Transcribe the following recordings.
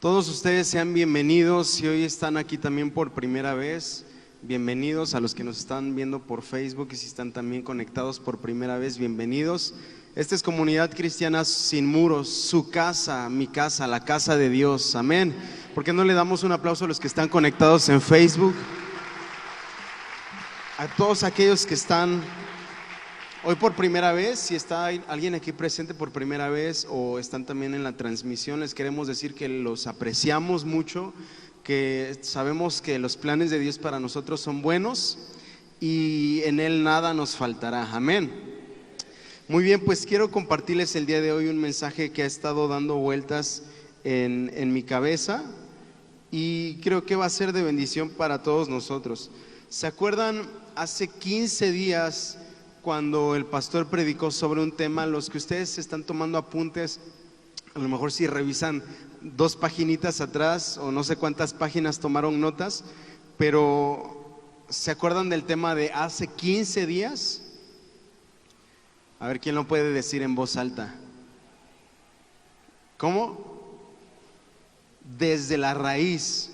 Todos ustedes sean bienvenidos. Si hoy están aquí también por primera vez, bienvenidos. A los que nos están viendo por Facebook y si están también conectados por primera vez, bienvenidos. Esta es Comunidad Cristiana Sin Muros, su casa, mi casa, la casa de Dios. Amén. ¿Por qué no le damos un aplauso a los que están conectados en Facebook? A todos aquellos que están hoy por primera vez, si está alguien aquí presente por primera vez o están también en la transmisión, les queremos decir que los apreciamos mucho, que sabemos que los planes de Dios para nosotros son buenos y en Él nada nos faltará. Amén. Muy bien, pues quiero compartirles el día de hoy un mensaje que ha estado dando vueltas en mi cabeza y creo que va a ser de bendición para todos nosotros. ¿Se acuerdan hace 15 días cuando el pastor predicó sobre un tema? Los que ustedes están tomando apuntes, a lo mejor si revisan 2 paginitas atrás o no sé cuántas páginas tomaron notas, pero ¿se acuerdan del tema de hace 15 días? A ver, ¿quién lo puede decir en voz alta? ¿Cómo? Desde la raíz.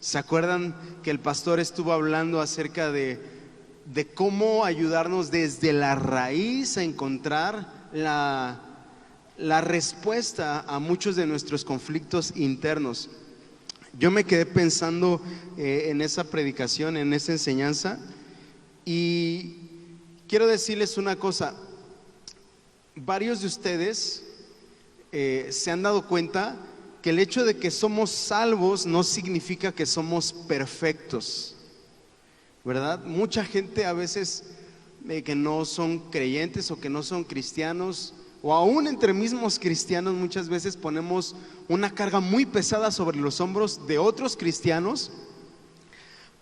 ¿Se acuerdan que el pastor estuvo hablando acerca de cómo ayudarnos desde la raíz a encontrar la respuesta a muchos de nuestros conflictos internos? Yo me quedé pensando en esa predicación, en esa enseñanza, y quiero decirles una cosa. Varios de ustedes se han dado cuenta que el hecho de que somos salvos no significa que somos perfectos, ¿verdad? Mucha gente a veces que no son creyentes o que no son cristianos, o aún entre mismos cristianos, muchas veces ponemos una carga muy pesada sobre los hombros de otros cristianos,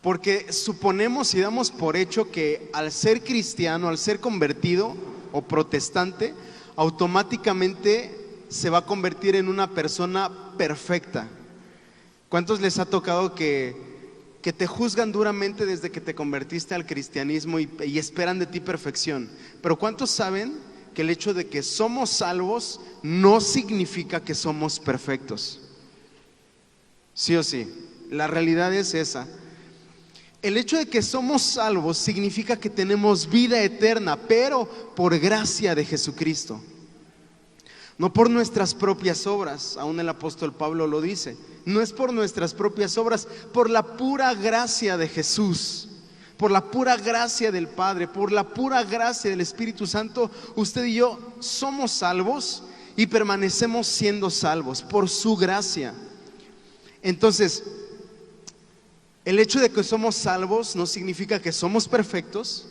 porque suponemos y damos por hecho que al ser cristiano, al ser convertido o protestante, automáticamente se va a convertir en una persona perfecta. ¿Cuántos les ha tocado que te juzgan duramente desde que te convertiste al cristianismo y esperan de ti perfección? Pero ¿cuántos saben que el hecho de que somos salvos no significa que somos perfectos? ¿Sí o sí? La realidad es esa. El hecho de que somos salvos significa que tenemos vida eterna, pero por gracia de Jesucristo, no por nuestras propias obras. Aún el apóstol Pablo lo dice, no es por nuestras propias obras, por la pura gracia de Jesús, por la pura gracia del Padre, por la pura gracia del Espíritu Santo. Usted y yo somos salvos y permanecemos siendo salvos por su gracia. Entonces, el hecho de que somos salvos no significa que somos perfectos,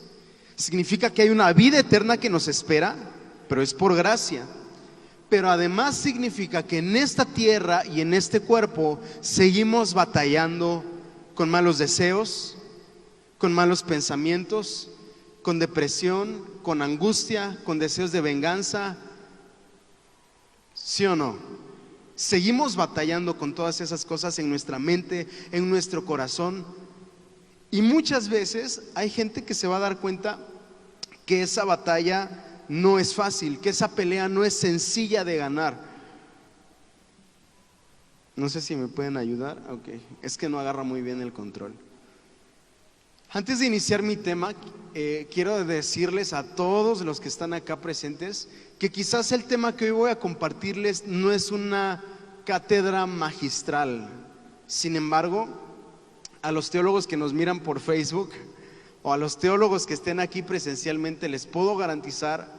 significa que hay una vida eterna que nos espera, pero es por gracia. Pero además significa que en esta tierra y en este cuerpo seguimos batallando con malos deseos, con malos pensamientos, con depresión, con angustia, con deseos de venganza. ¿Sí o no? Seguimos batallando con todas esas cosas en nuestra mente, en nuestro corazón. Y muchas veces hay gente que se va a dar cuenta que esa batalla no es fácil, que esa pelea no es sencilla de ganar. No sé si me pueden ayudar. Ok, es que no agarra muy bien el control. Antes de iniciar mi tema, quiero decirles a todos los que están acá presentes que quizás el tema que hoy voy a compartirles no es una cátedra magistral. Sin embargo, a los teólogos que nos miran por Facebook o a los teólogos que estén aquí presencialmente, les puedo garantizar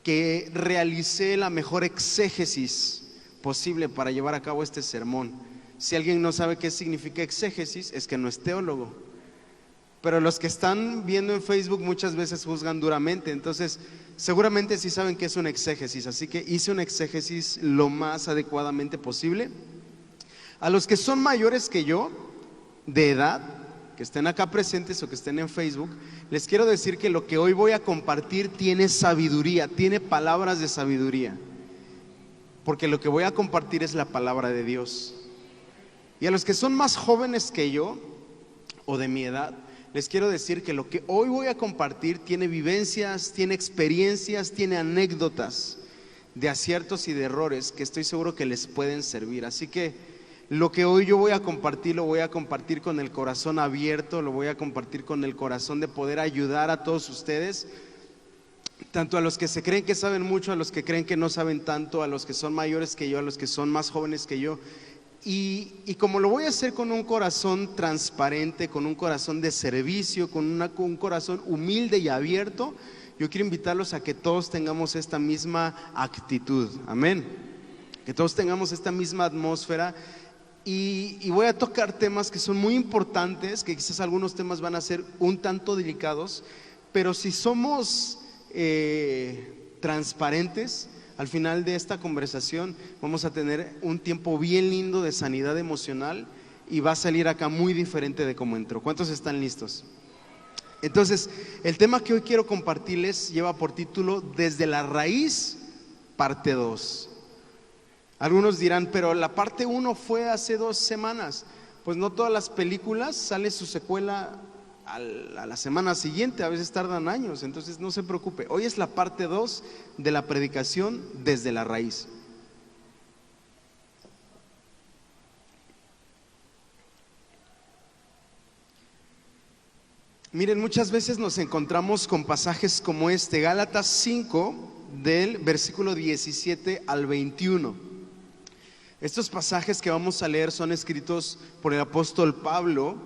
que realicé la mejor exégesis posible para llevar a cabo este sermón. Si alguien no sabe qué significa exégesis, es que no es teólogo. Pero los que están viendo en Facebook muchas veces juzgan duramente, entonces seguramente sí saben qué es una exégesis, así que hice una exégesis lo más adecuadamente posible. A los que son mayores que yo, de edad, que estén acá presentes o que estén en Facebook, les quiero decir que lo que hoy voy a compartir tiene sabiduría, tiene palabras de sabiduría, porque lo que voy a compartir es la palabra de Dios. Y a los que son más jóvenes que yo o de mi edad, les quiero decir que lo que hoy voy a compartir tiene vivencias, tiene experiencias, tiene anécdotas de aciertos y de errores que estoy seguro que les pueden servir. Así que Lo que hoy yo voy a compartir, lo voy a compartir con el corazón abierto, lo voy a compartir con el corazón de poder ayudar a todos ustedes, tanto a los que se creen que saben mucho, a los que creen que no saben tanto, a los que son mayores que yo, a los que son más jóvenes que yo. Y como lo voy a hacer con un corazón transparente, con un corazón de servicio, con un corazón humilde y abierto, yo quiero invitarlos a que todos tengamos esta misma actitud, amén, que todos tengamos esta misma atmósfera. Y voy a tocar temas que son muy importantes, que quizás algunos temas van a ser un tanto delicados, pero si somos transparentes, al final de esta conversación vamos a tener un tiempo bien lindo de sanidad emocional y va a salir acá muy diferente de cómo entró. ¿Cuántos están listos? Entonces, el tema que hoy quiero compartirles lleva por título Desde la raíz, parte 2. Algunos dirán, pero la parte 1 fue hace 2 semanas. Pues no todas las películas sale su secuela a la semana siguiente, a veces tardan años, entonces no se preocupe. Hoy es la parte 2 de la predicación Desde la raíz. Miren, muchas veces nos encontramos con pasajes como este, Gálatas 5, del versículo 17 al 21. Estos pasajes que vamos a leer son escritos por el apóstol Pablo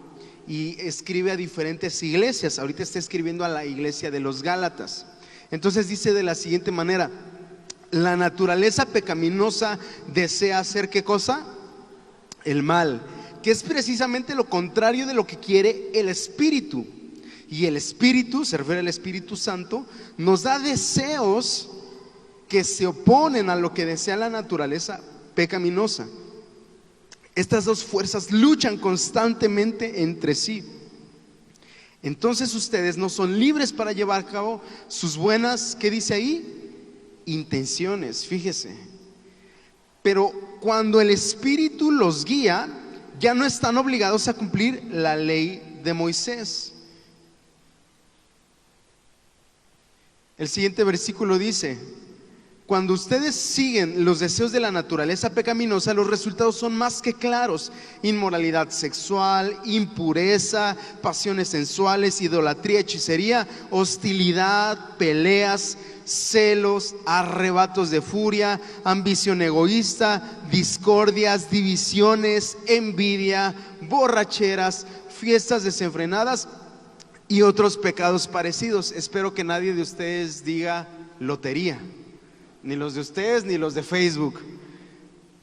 y escribe a diferentes iglesias. Ahorita está escribiendo a la iglesia de los Gálatas. Entonces dice de la siguiente manera: la naturaleza pecaminosa desea hacer ¿qué cosa? El mal, que es precisamente lo contrario de lo que quiere el Espíritu. Y el Espíritu, se refiere al Espíritu Santo, nos da deseos que se oponen a lo que desea la naturaleza pecaminosa. Estas dos fuerzas luchan constantemente entre sí. Entonces ustedes no son libres para llevar a cabo sus buenas, ¿qué dice ahí? Intenciones, fíjese. Pero cuando el Espíritu los guía, ya no están obligados a cumplir la ley de Moisés. El siguiente versículo dice: cuando ustedes siguen los deseos de la naturaleza pecaminosa, los resultados son más que claros: inmoralidad sexual, impureza, pasiones sensuales, idolatría, hechicería, hostilidad, peleas, celos, arrebatos de furia, ambición egoísta, discordias, divisiones, envidia, borracheras, fiestas desenfrenadas y otros pecados parecidos. Espero que nadie de ustedes diga lotería. Ni los de ustedes ni los de Facebook,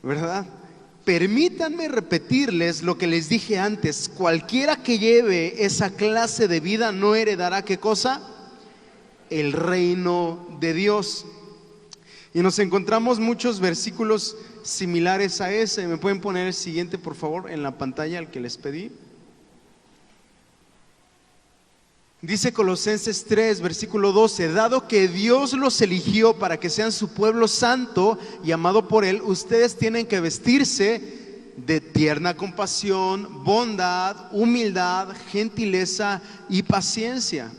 ¿verdad? Permítanme repetirles lo que les dije antes: cualquiera que lleve esa clase de vida no heredará ¿qué cosa? El reino de Dios. Y nos encontramos muchos versículos similares a ese. ¿Me pueden poner el siguiente, por favor, en la pantalla, al que les pedí? Dice Colosenses 3, versículo 12: dado que Dios los eligió para que sean su pueblo santo y amado por Él, ustedes tienen que vestirse de tierna compasión, bondad, humildad, gentileza y paciencia.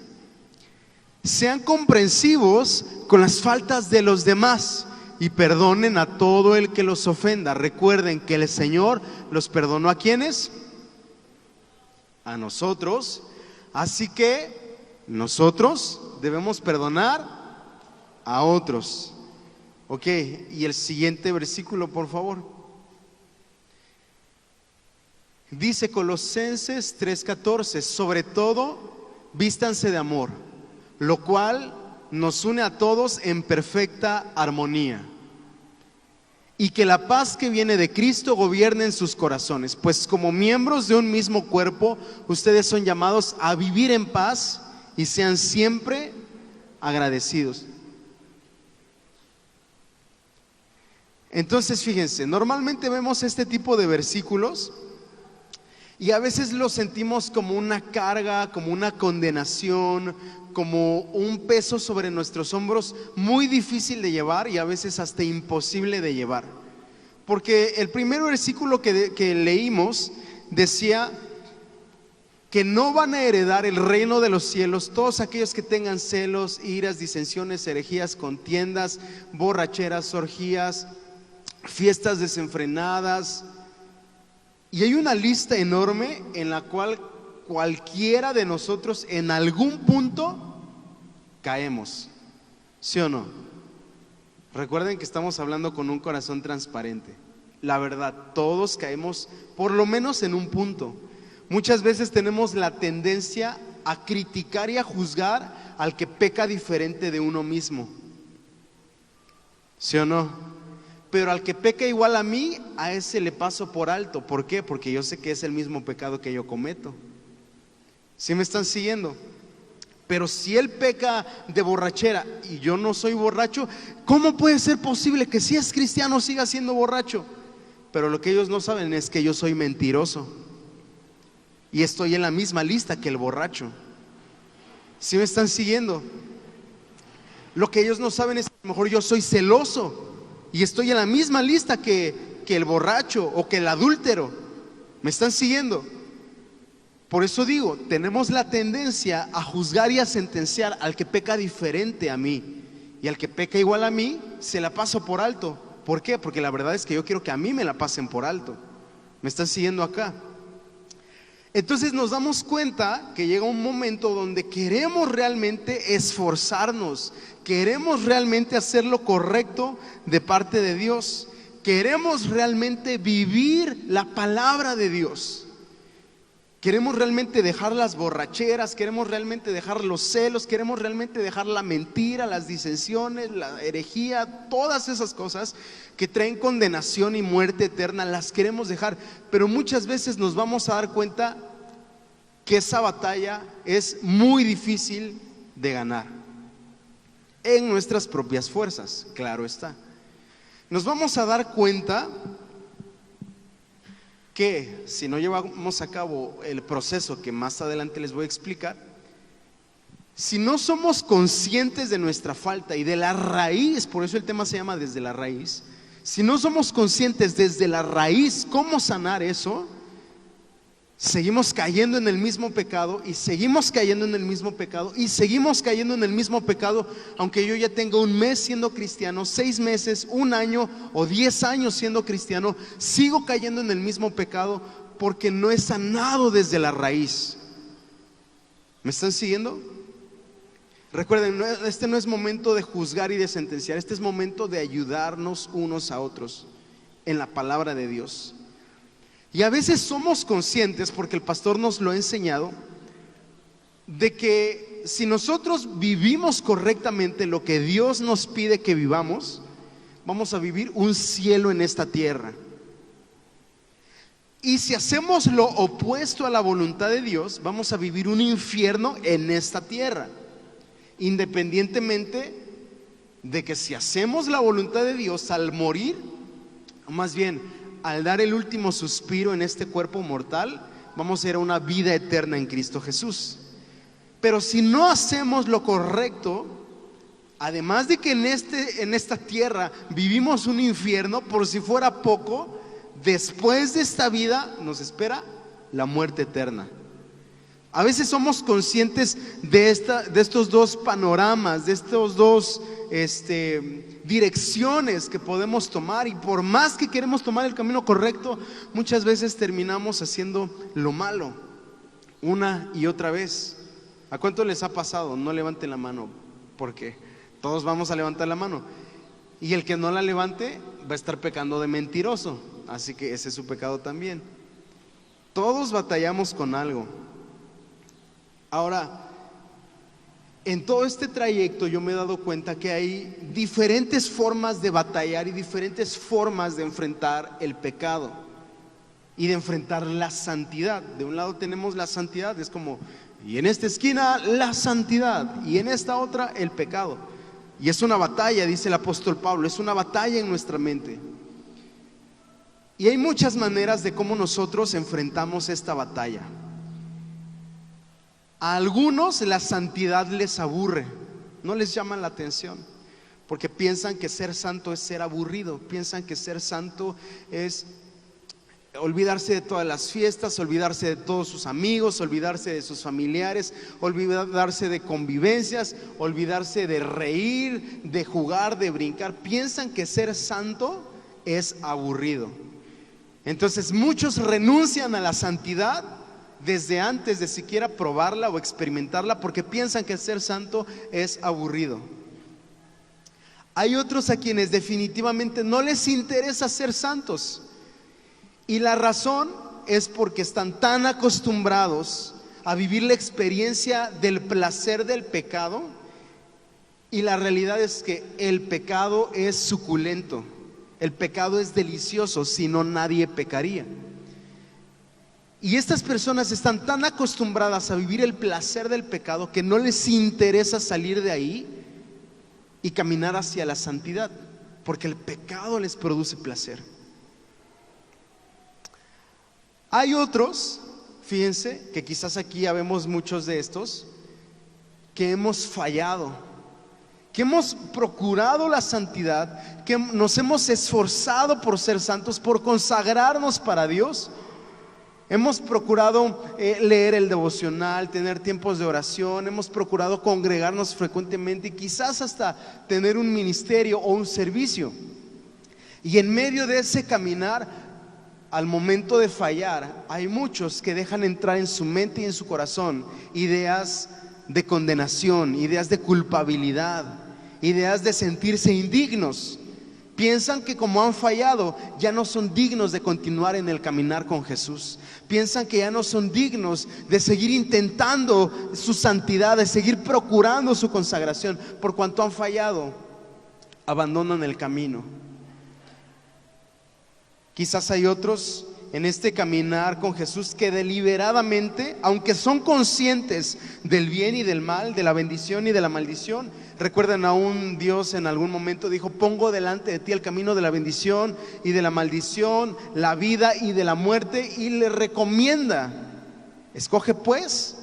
Sean comprensivos con las faltas de los demás y perdonen a todo el que los ofenda. Recuerden que el Señor los perdonó ¿a quiénes? A nosotros. Así que nosotros debemos perdonar a otros. Ok, y el siguiente versículo, por favor. Dice Colosenses 3:14: sobre todo, vístanse de amor, lo cual nos une a todos en perfecta armonía. Y que la paz que viene de Cristo gobierne en sus corazones, pues como miembros de un mismo cuerpo, ustedes son llamados a vivir en paz y sean siempre agradecidos. Entonces, fíjense, normalmente vemos este tipo de versículos y a veces los sentimos como una carga, como una condenación, como un peso sobre nuestros hombros muy difícil de llevar y a veces hasta imposible de llevar. Porque el primer versículo que leímos decía que no van a heredar el reino de los cielos todos aquellos que tengan celos, iras, disensiones, herejías, contiendas, borracheras, orgías, fiestas desenfrenadas, Y hay una lista enorme en la cual cualquiera de nosotros en algún punto caemos, ¿sí o no? Recuerden que estamos hablando con un corazón transparente. La verdad, todos caemos por lo menos en un punto. Muchas veces tenemos la tendencia a criticar y a juzgar al que peca diferente de uno mismo, ¿sí o no? Pero al que peca igual a mí, a ese le paso por alto. ¿Por qué? Porque yo sé que es el mismo pecado que yo cometo. ¿Sí me están siguiendo? Pero si él peca de borrachera y yo no soy borracho, ¿cómo puede ser posible que si es cristiano siga siendo borracho? Pero lo que ellos no saben es que yo soy mentiroso y estoy en la misma lista que el borracho. ¿Sí me están siguiendo? Lo que ellos no saben es que a lo mejor yo soy celoso y estoy en la misma lista que el borracho o que el adúltero. ¿Me están siguiendo? Por eso digo, tenemos la tendencia a juzgar y a sentenciar al que peca diferente a mí, y al que peca igual a mí se la paso por alto. ¿Por qué? Porque la verdad es que yo quiero que a mí me la pasen por alto. ¿Me están siguiendo acá? Entonces nos damos cuenta que llega un momento donde queremos realmente esforzarnos, queremos realmente hacer lo correcto de parte de Dios, queremos realmente vivir la palabra de Dios. Queremos realmente dejar las borracheras, queremos realmente dejar los celos, queremos realmente dejar la mentira, las disensiones, la herejía, todas esas cosas que traen condenación y muerte eterna, las queremos dejar. Pero muchas veces nos vamos a dar cuenta que esa batalla es muy difícil de ganar en nuestras propias fuerzas, claro está. Nos vamos a dar cuenta que si no llevamos a cabo el proceso que más adelante les voy a explicar, si no somos conscientes de nuestra falta y de la raíz, por eso el tema se llama desde la raíz, si no somos conscientes desde la raíz cómo sanar eso, seguimos cayendo en el mismo pecado y seguimos cayendo en el mismo pecado y seguimos cayendo en el mismo pecado, aunque yo ya tenga un mes siendo cristiano, 6 meses, un año o 10 años siendo cristiano, sigo cayendo en el mismo pecado porque no he sanado desde la raíz. ¿Me están siguiendo? Recuerden, este no es momento de juzgar y de sentenciar, este es momento de ayudarnos unos a otros en la palabra de Dios. Y a veces somos conscientes, porque el pastor nos lo ha enseñado, de que si nosotros vivimos correctamente lo que Dios nos pide que vivamos, vamos a vivir un cielo en esta tierra. Y si hacemos lo opuesto a la voluntad de Dios, vamos a vivir un infierno en esta tierra. Independientemente de que si hacemos la voluntad de Dios al morir, más bien al dar el último suspiro en este cuerpo mortal, vamos a ir a una vida eterna en Cristo Jesús. Pero si no hacemos lo correcto, además de que en esta tierra vivimos un infierno, por si fuera poco, después de esta vida nos espera la muerte eterna. A veces somos conscientes de estos dos panoramas, de estos dos direcciones que podemos tomar, y por más que queremos tomar el camino correcto, muchas veces terminamos haciendo lo malo una y otra vez. ¿A cuánto les ha pasado? No levanten la mano, porque todos vamos a levantar la mano, y el que no la levante va a estar pecando de mentiroso, así que ese es su pecado también. Todos batallamos con algo. Ahora, en todo este trayecto yo me he dado cuenta que hay diferentes formas de batallar y diferentes formas de enfrentar el pecado y de enfrentar la santidad. De un lado tenemos la santidad, es como, y en esta esquina la santidad, y en esta otra el pecado. Y es una batalla, dice el apóstol Pablo, es una batalla en nuestra mente. Y hay muchas maneras de cómo nosotros enfrentamos esta batalla. A algunos la santidad les aburre, no les llama la atención, porque piensan que ser santo es ser aburrido, piensan que ser santo es olvidarse de todas las fiestas, olvidarse de todos sus amigos, olvidarse de sus familiares, olvidarse de convivencias, olvidarse de reír, de jugar, de brincar. Piensan que ser santo es aburrido. Entonces muchos renuncian a la santidad desde antes de siquiera probarla o experimentarla, porque piensan que ser santo es aburrido. Hay otros a quienes definitivamente no les interesa ser santos, y la razón es porque están tan acostumbrados a vivir la experiencia del placer del pecado, y la realidad es que el pecado es suculento, el pecado es delicioso, si no nadie pecaría. Y estas personas están tan acostumbradas a vivir el placer del pecado que no les interesa salir de ahí y caminar hacia la santidad, porque el pecado les produce placer. Hay otros, fíjense, que quizás aquí ya vemos muchos de estos, que hemos fallado, que hemos procurado la santidad, que nos hemos esforzado por ser santos, por consagrarnos para Dios. Hemos procurado leer el devocional, tener tiempos de oración, hemos procurado congregarnos frecuentemente y quizás hasta tener un ministerio o un servicio. Y en medio de ese caminar, al momento de fallar, hay muchos que dejan entrar en su mente y en su corazón ideas de condenación, ideas de culpabilidad, ideas de sentirse indignos. Piensan que como han fallado ya no son dignos de continuar en el caminar con Jesús. Piensan que ya no son dignos de seguir intentando su santidad, de seguir procurando su consagración. Por cuanto han fallado, abandonan el camino. Quizás hay otros en este caminar con Jesús que deliberadamente, aunque son conscientes del bien y del mal, de la bendición y de la maldición, recuerden, aún Dios en algún momento dijo: pongo delante de ti el camino de la bendición y de la maldición, la vida y de la muerte, y le recomienda: escoge pues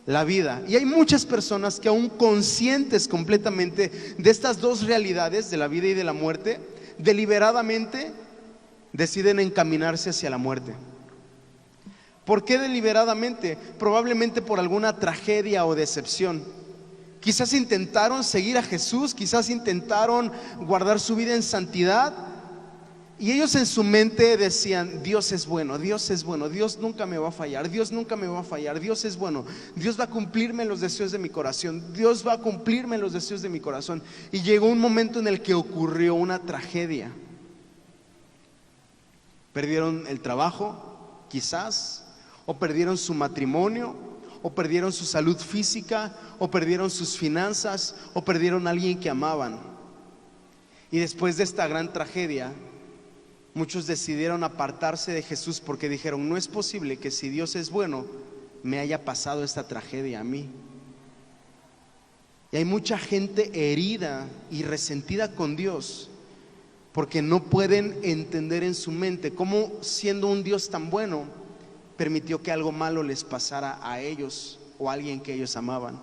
la vida. Y hay muchas personas que aún conscientes completamente de estas dos realidades, de la vida y de la muerte, deliberadamente deciden encaminarse hacia la muerte. ¿Por qué deliberadamente? Probablemente por alguna tragedia o decepción. Quizás intentaron seguir a Jesús, quizás intentaron guardar su vida en santidad, y ellos en su mente decían: Dios es bueno, Dios es bueno, Dios nunca me va a fallar, Dios nunca me va a fallar, Dios es bueno, Dios va a cumplirme los deseos de mi corazón, Dios va a cumplirme los deseos de mi corazón. Y llegó un momento en el que ocurrió una tragedia. Perdieron el trabajo, quizás, o perdieron su matrimonio, o perdieron su salud física, o perdieron sus finanzas, o perdieron a alguien que amaban. Y después de esta gran tragedia, muchos decidieron apartarse de Jesús porque dijeron: no es posible que si Dios es bueno, me haya pasado esta tragedia a mí. Y hay mucha gente herida y resentida con Dios porque no pueden entender en su mente cómo, siendo un Dios tan bueno, permitió que algo malo les pasara a ellos o a alguien que ellos amaban.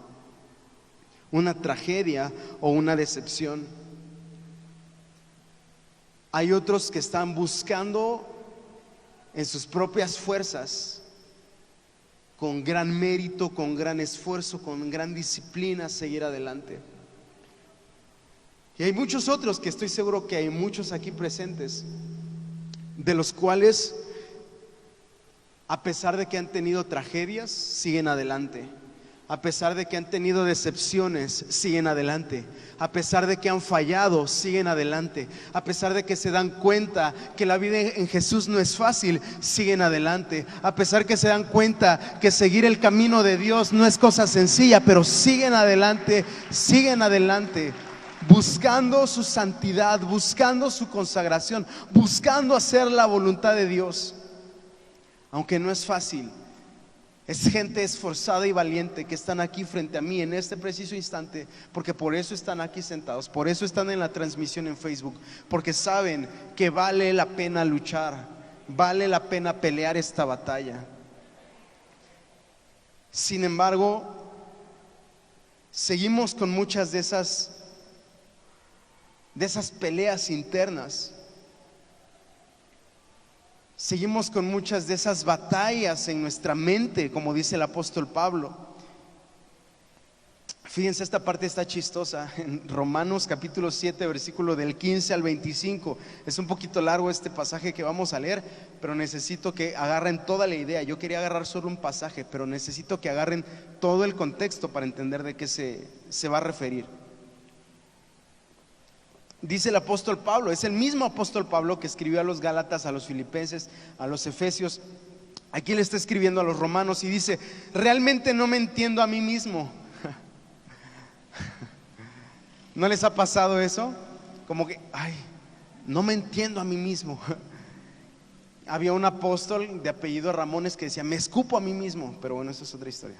Una tragedia o una decepción. Hay otros que están buscando en sus propias fuerzas, con gran mérito, con gran esfuerzo, con gran disciplina, seguir adelante. Y hay muchos otros, que estoy seguro que hay muchos aquí presentes, de los cuales, a pesar de que han tenido tragedias, siguen adelante. A pesar de que han tenido decepciones, siguen adelante. A pesar de que han fallado, siguen adelante. A pesar de que se dan cuenta que la vida en Jesús no es fácil, siguen adelante. A pesar que se dan cuenta que seguir el camino de Dios no es cosa sencilla, pero siguen adelante, buscando su santidad, buscando su consagración, buscando hacer la voluntad de Dios. Aunque no es fácil, es gente esforzada y valiente que están aquí frente a mí en este preciso instante, porque por eso están aquí sentados, por eso están en la transmisión en Facebook, porque saben que vale la pena luchar, vale la pena pelear esta batalla. Sin embargo, seguimos con muchas de esas peleas internas. Seguimos con muchas de esas batallas en nuestra mente, como dice el apóstol Pablo. Fíjense, esta parte está chistosa. En Romanos capítulo 7, versículo del 15 al 25. Es un poquito largo este pasaje que vamos a leer, pero necesito que agarren toda la idea. Yo quería agarrar solo un pasaje, pero necesito que agarren todo el contexto para entender de qué se va a referir. Dice el apóstol Pablo, es el mismo apóstol Pablo que escribió a los Gálatas, a los Filipenses, a los Efesios. Aquí le está escribiendo a los romanos y dice: realmente no me entiendo a mí mismo. ¿No les ha pasado eso? Como que, no me entiendo a mí mismo. Había un apóstol de apellido Ramones que decía: me escupo a mí mismo. Pero bueno, eso es otra historia.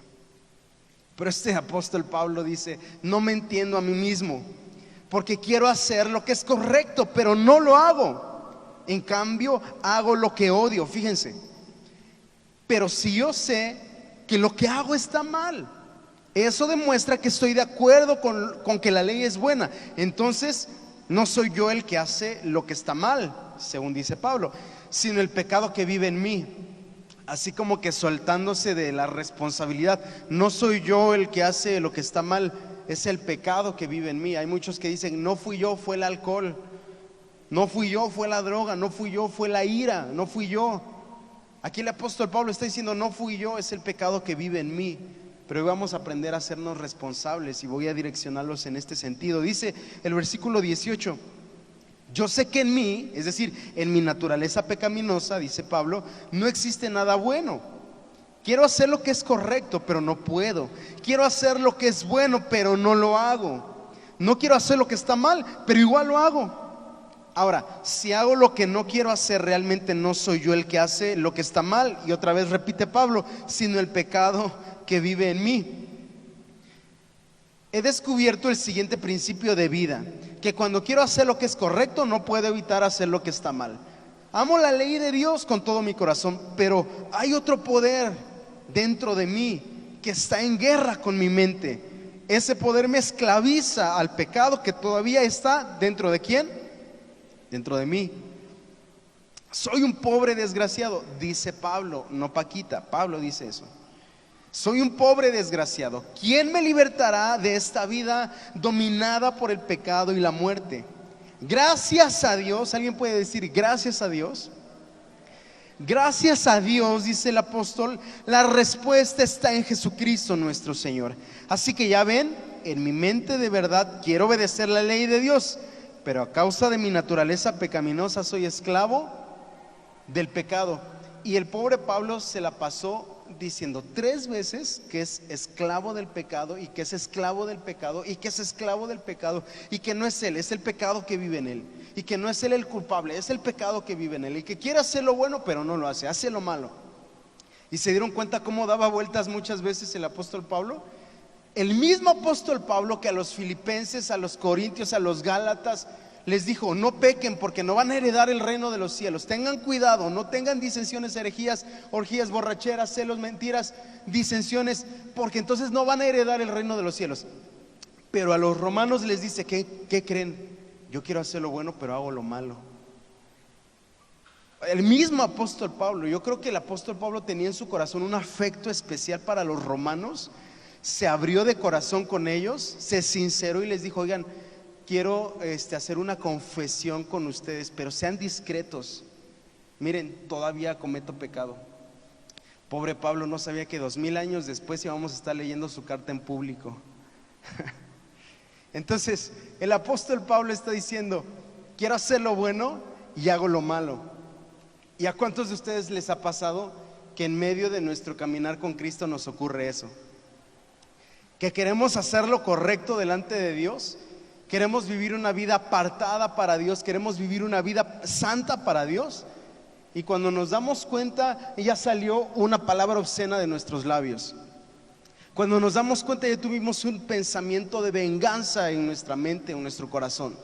Pero este apóstol Pablo dice: no me entiendo a mí mismo, porque quiero hacer lo que es correcto, pero no lo hago. En cambio, hago lo que odio. Fíjense. Pero si yo sé que lo que hago está mal, eso demuestra que estoy de acuerdo con que la ley es buena. Entonces no soy yo el que hace lo que está mal, según dice Pablo, sino el pecado que vive en mí. Así como que soltándose de la responsabilidad. No soy yo el que hace lo que está mal, es el pecado que vive en mí. Hay muchos que dicen: no fui yo, fue el alcohol. No fui yo, fue la droga. No fui yo, fue la ira. No fui yo. Aquí el apóstol Pablo está diciendo: no fui yo, es el pecado que vive en mí. Pero hoy vamos a aprender a hacernos responsables y voy a direccionarlos en este sentido. Dice el versículo 18: yo sé que en mí, es decir, en mi naturaleza pecaminosa, dice Pablo, no existe nada bueno. Quiero hacer lo que es correcto, pero no puedo. Quiero hacer lo que es bueno, pero no lo hago. No quiero hacer lo que está mal, pero igual lo hago. Ahora, si hago lo que no quiero hacer, realmente no soy yo el que hace lo que está mal. Y otra vez repite Pablo: sino el pecado que vive en mí. He descubierto el siguiente principio de vida: que cuando quiero hacer lo que es correcto, no puedo evitar hacer lo que está mal. Amo la ley de Dios con todo mi corazón, pero hay otro poder dentro de mí que está en guerra con mi mente. Ese poder me esclaviza al pecado que todavía está dentro de ¿quién? Dentro de mí. Soy un pobre desgraciado, dice Pablo, no Paquita. Pablo dice eso. Soy un pobre desgraciado. ¿Quién me libertará de esta vida dominada por el pecado y la muerte? Gracias a Dios. ¿Alguien puede decir gracias a Dios? Gracias a Dios, dice el apóstol, la respuesta está en Jesucristo nuestro Señor. Así que ya ven, en mi mente de verdad quiero obedecer la ley de Dios, pero a causa de mi naturaleza pecaminosa soy esclavo del pecado. Y el pobre Pablo se la pasó diciendo 3 veces que es esclavo del pecado, y que es esclavo del pecado, y que es esclavo del pecado, y que no es él, es el pecado que vive en él, y que no es él el culpable, es el pecado que vive en él, y que quiere hacer lo bueno pero no lo hace, hace lo malo. Y se dieron cuenta cómo daba vueltas muchas veces el apóstol Pablo. El mismo apóstol Pablo que a los filipenses, a los corintios, a los gálatas les dijo: no pequen porque no van a heredar el reino de los cielos. Tengan cuidado, no tengan disensiones, herejías, orgías, borracheras, celos, mentiras, disensiones, porque entonces no van a heredar el reino de los cielos. Pero a los romanos les dice: ¿qué creen? Yo quiero hacer lo bueno pero hago lo malo. El mismo apóstol Pablo, yo creo que el apóstol Pablo tenía en su corazón un afecto especial para los romanos. Se abrió de corazón con ellos, se sinceró y les dijo: oigan, quiero hacer una confesión con ustedes, pero sean discretos. Miren, todavía cometo pecado. Pobre Pablo no sabía que 2000 años después íbamos a estar leyendo su carta en público. Entonces el apóstol Pablo está diciendo: quiero hacer lo bueno y hago lo malo. ¿Y a cuántos de ustedes les ha pasado que en medio de nuestro caminar con Cristo nos ocurre eso? Que queremos hacer lo correcto delante de Dios, queremos vivir una vida apartada para Dios, queremos vivir una vida santa para Dios, y cuando nos damos cuenta ya salió una palabra obscena de nuestros labios. Cuando nos damos cuenta ya tuvimos un pensamiento de venganza en nuestra mente, en nuestro corazón.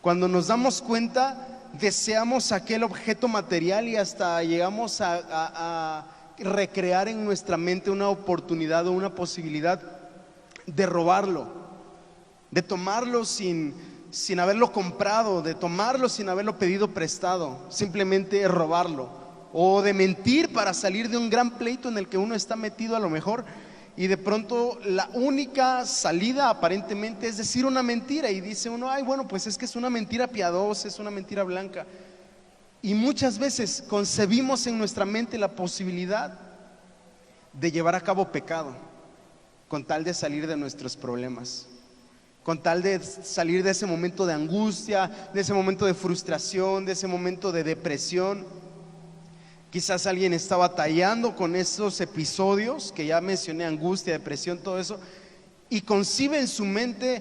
Cuando nos damos cuenta deseamos aquel objeto material y hasta llegamos a recrear en nuestra mente una oportunidad o una posibilidad de robarlo, de tomarlo sin haberlo comprado, de tomarlo sin haberlo pedido prestado, simplemente robarlo, o de mentir para salir de un gran pleito en el que uno está metido a lo mejor, y de pronto la única salida aparentemente es decir una mentira, y dice uno, ay, bueno, pues es que es una mentira piadosa, es una mentira blanca. Y muchas veces concebimos en nuestra mente la posibilidad de llevar a cabo pecado con tal de salir de nuestros problemas, con tal de salir de ese momento de angustia, de ese momento de frustración, de ese momento de depresión. Quizás alguien está batallando con esos episodios que ya mencioné, angustia, depresión, todo eso, y concibe en su mente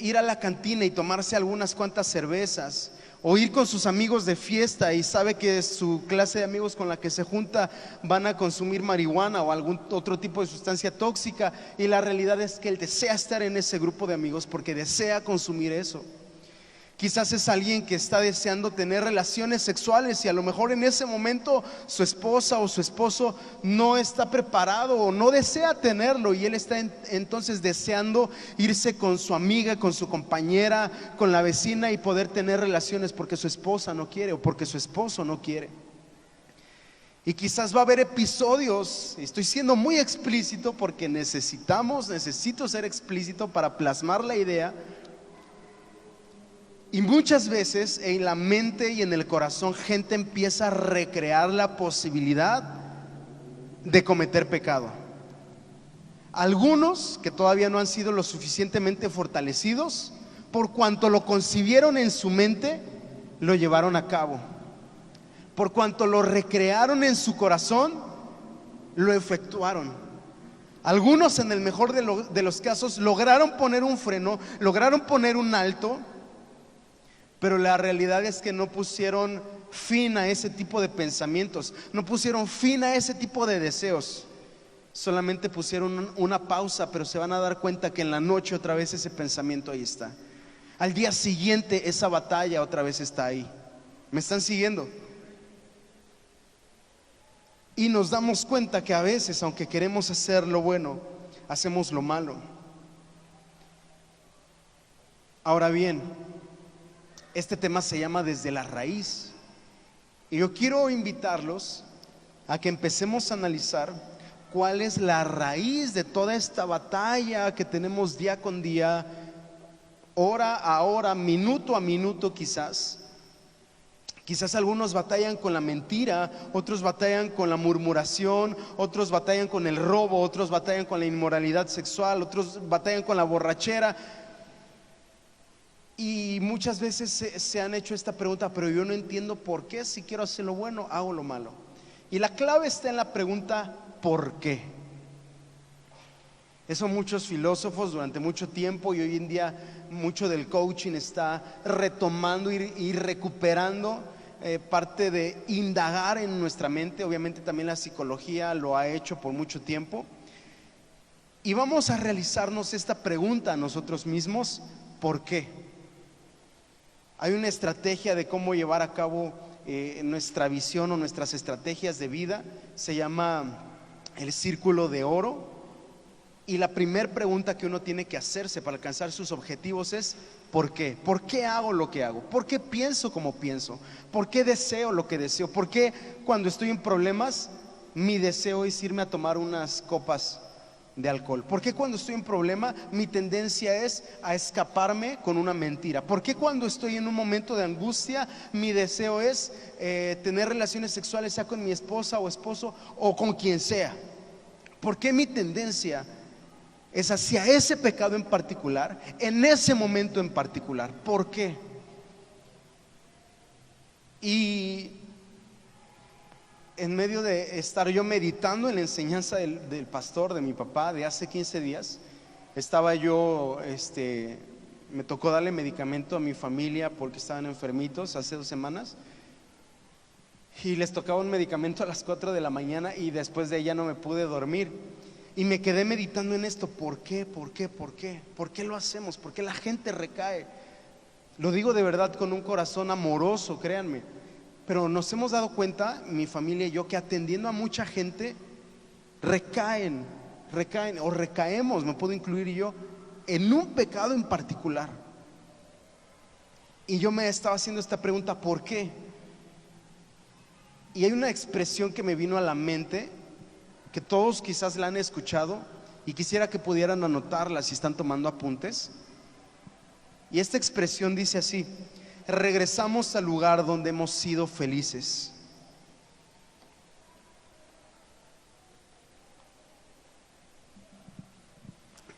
ir a la cantina y tomarse algunas cuantas cervezas, o ir con sus amigos de fiesta y sabe que su clase de amigos con la que se junta van a consumir marihuana o algún otro tipo de sustancia tóxica, y la realidad es que él desea estar en ese grupo de amigos porque desea consumir eso. Quizás es alguien que está deseando tener relaciones sexuales y a lo mejor en ese momento su esposa o su esposo no está preparado o no desea tenerlo, y él está entonces deseando irse con su amiga, con su compañera, con la vecina y poder tener relaciones porque su esposa no quiere o porque su esposo no quiere. Y quizás va a haber episodios, estoy siendo muy explícito porque necesito ser explícito para plasmar la idea. Y muchas veces en la mente y en el corazón gente empieza a recrear la posibilidad de cometer pecado. Algunos que todavía no han sido lo suficientemente fortalecidos, por cuanto lo concibieron en su mente, lo llevaron a cabo. Por cuanto lo recrearon en su corazón, lo efectuaron. Algunos, en el mejor de los casos, lograron poner un freno, lograron poner un alto, pero la realidad es que no pusieron fin a ese tipo de pensamientos, no pusieron fin a ese tipo de deseos. Solamente pusieron una pausa, pero se van a dar cuenta que en la noche otra vez ese pensamiento ahí está. Al día siguiente esa batalla otra vez está ahí. ¿Me están siguiendo? Y nos damos cuenta que a veces, aunque queremos hacer lo bueno, hacemos lo malo. Ahora bien, este tema se llama Desde la Raíz, y yo quiero invitarlos a que empecemos a analizar cuál es la raíz de toda esta batalla que tenemos día con día, hora a hora, minuto a minuto. Quizás algunos batallan con la mentira, otros batallan con la murmuración, otros batallan con el robo, otros batallan con la inmoralidad sexual, otros batallan con la borrachera. Y muchas veces se han hecho esta pregunta, pero yo no entiendo por qué, si quiero hacer lo bueno, hago lo malo. Y la clave está en la pregunta ¿por qué? Eso muchos filósofos durante mucho tiempo, y hoy en día mucho del coaching está retomando y recuperando parte de indagar en nuestra mente. Obviamente también la psicología lo ha hecho por mucho tiempo. Y vamos a realizarnos esta pregunta a nosotros mismos: ¿por qué? Hay una estrategia de cómo llevar a cabo nuestra visión o nuestras estrategias de vida. Se llama el círculo de oro. Y la primera pregunta que uno tiene que hacerse para alcanzar sus objetivos es ¿por qué? ¿Por qué hago lo que hago? ¿Por qué pienso como pienso? ¿Por qué deseo lo que deseo? ¿Por qué cuando estoy en problemas mi deseo es irme a tomar unas copas de alcohol? ¿Por qué cuando estoy en problema mi tendencia es a escaparme con una mentira? ¿Por qué cuando estoy en un momento de angustia mi deseo es tener relaciones sexuales, sea con mi esposa o esposo o con quien sea? ¿Por qué mi tendencia es hacia ese pecado en particular, en ese momento en particular? ¿Por qué? Y en medio de estar yo meditando en la enseñanza del pastor, de mi papá, de hace 15 días, estaba yo, me tocó darle medicamento a mi familia porque estaban enfermitos hace 2 semanas, y les tocaba un medicamento a las 4 de la mañana, y después de ella no me pude dormir. Y me quedé meditando en esto: ¿por qué? ¿Por qué? ¿Por qué? ¿Por qué lo hacemos? ¿Por qué la gente recae? Lo digo de verdad con un corazón amoroso, créanme. Pero nos hemos dado cuenta, mi familia y yo, que atendiendo a mucha gente recaen o recaemos, me puedo incluir yo, en un pecado en particular. Y yo me estaba haciendo esta pregunta: ¿por qué? Y hay una expresión que me vino a la mente, que todos quizás la han escuchado, Y quisiera que pudieran anotarla si están tomando apuntes. Y esta expresión dice así: regresamos al lugar donde hemos sido felices.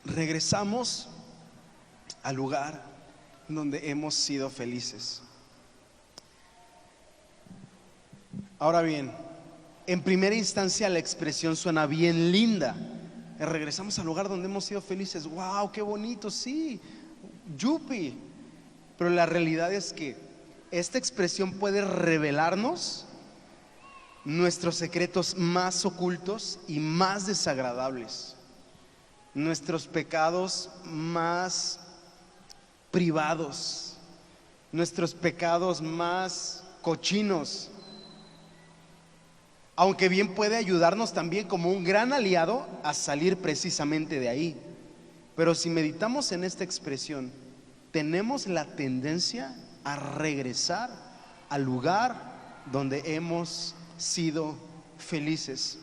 Regresamos al lugar donde hemos sido felices. Ahora bien, en primera instancia la expresión suena bien linda. Regresamos al lugar donde hemos sido felices. ¡Wow! ¡Qué bonito! Sí, yupi. Pero la realidad es que esta expresión puede revelarnos nuestros secretos más ocultos y más desagradables, nuestros pecados más privados, nuestros pecados más cochinos. Aunque bien puede ayudarnos también como un gran aliado a salir precisamente de ahí. Pero si meditamos en esta expresión, tenemos la tendencia a regresar al lugar donde hemos sido felices.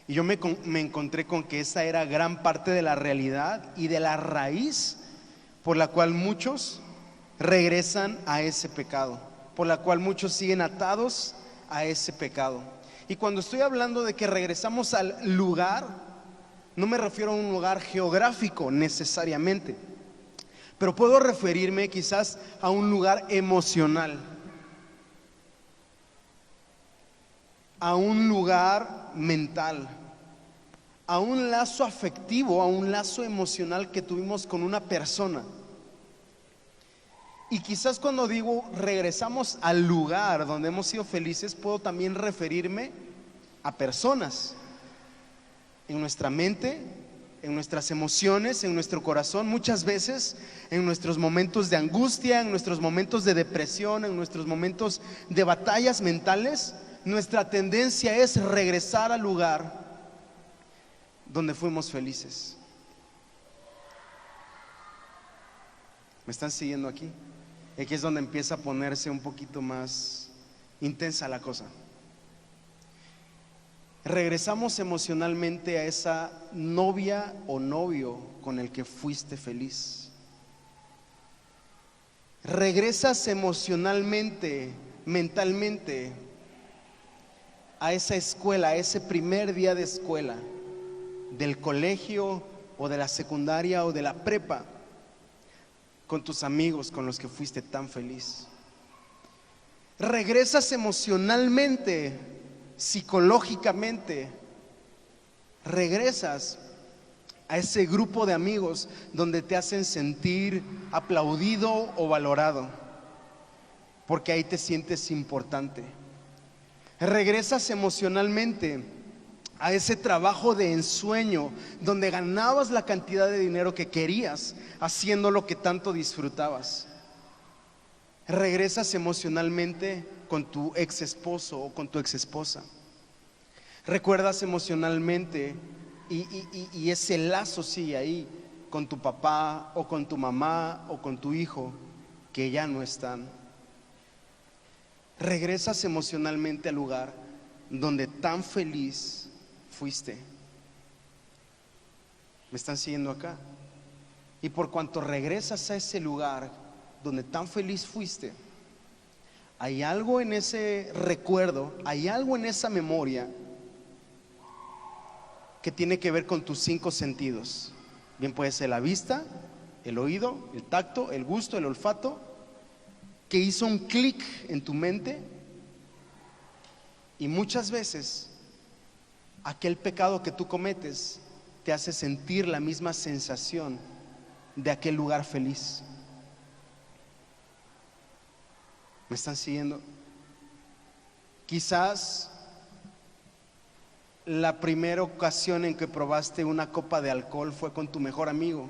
Y yo me encontré con que esa era gran parte de la realidad y de la raíz por la cual muchos regresan a ese pecado, por la cual muchos siguen atados a ese pecado. Y cuando estoy hablando de que regresamos al lugar, no me refiero a un lugar geográfico necesariamente, pero puedo referirme quizás a un lugar emocional, a un lugar mental, a un lazo afectivo, a un lazo emocional que tuvimos con una persona. Y quizás cuando digo regresamos al lugar donde hemos sido felices, puedo también referirme a personas en nuestra mente, en nuestras emociones, en nuestro corazón. Muchas veces en nuestros momentos de angustia, en nuestros momentos de depresión, en nuestros momentos de batallas mentales, nuestra tendencia es regresar al lugar donde fuimos felices. ¿Me están siguiendo aquí? Aquí es donde empieza a ponerse un poquito más intensa la cosa. Regresamos emocionalmente a esa novia o novio con el que fuiste feliz. Regresas emocionalmente, mentalmente, a esa escuela, a ese primer día de escuela, del colegio o de la secundaria o de la prepa, con tus amigos con los que fuiste tan feliz. Regresas emocionalmente, psicológicamente, regresas a ese grupo de amigos donde te hacen sentir aplaudido o valorado, porque ahí te sientes importante. Regresas emocionalmente a ese trabajo de ensueño donde ganabas la cantidad de dinero que querías, haciendo lo que tanto disfrutabas. Regresas emocionalmente con tu ex esposo o con tu ex esposa. Recuerdas emocionalmente y ese lazo sigue ahí con tu papá o con tu mamá o con tu hijo que ya no están. Regresas emocionalmente al lugar donde tan feliz fuiste. ¿Me están siguiendo acá? Y por cuanto regresas a ese lugar donde tan feliz fuiste, hay algo en ese recuerdo, hay algo en esa memoria que tiene que ver con tus 5 sentidos. Bien puede ser la vista, el oído, el tacto, el gusto, el olfato, que hizo un clic en tu mente. Y muchas veces aquel pecado que tú cometes te hace sentir la misma sensación de aquel lugar feliz. ¿Me están siguiendo? Quizás la primera ocasión en que probaste una copa de alcohol fue con tu mejor amigo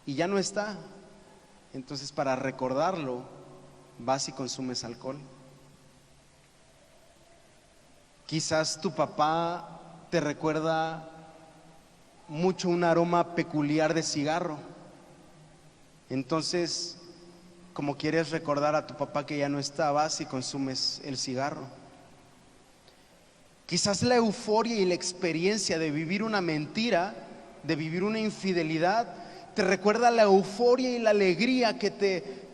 y ya no está. Entonces, para recordarlo, vas y consumes alcohol. Quizás tu papá te recuerda mucho un aroma peculiar de cigarro. Entonces, como quieres recordar a tu papá que ya no está, vas y consumes el cigarro. Quizás la euforia y la experiencia de vivir una mentira, de vivir una infidelidad, te recuerda la euforia y la alegría que te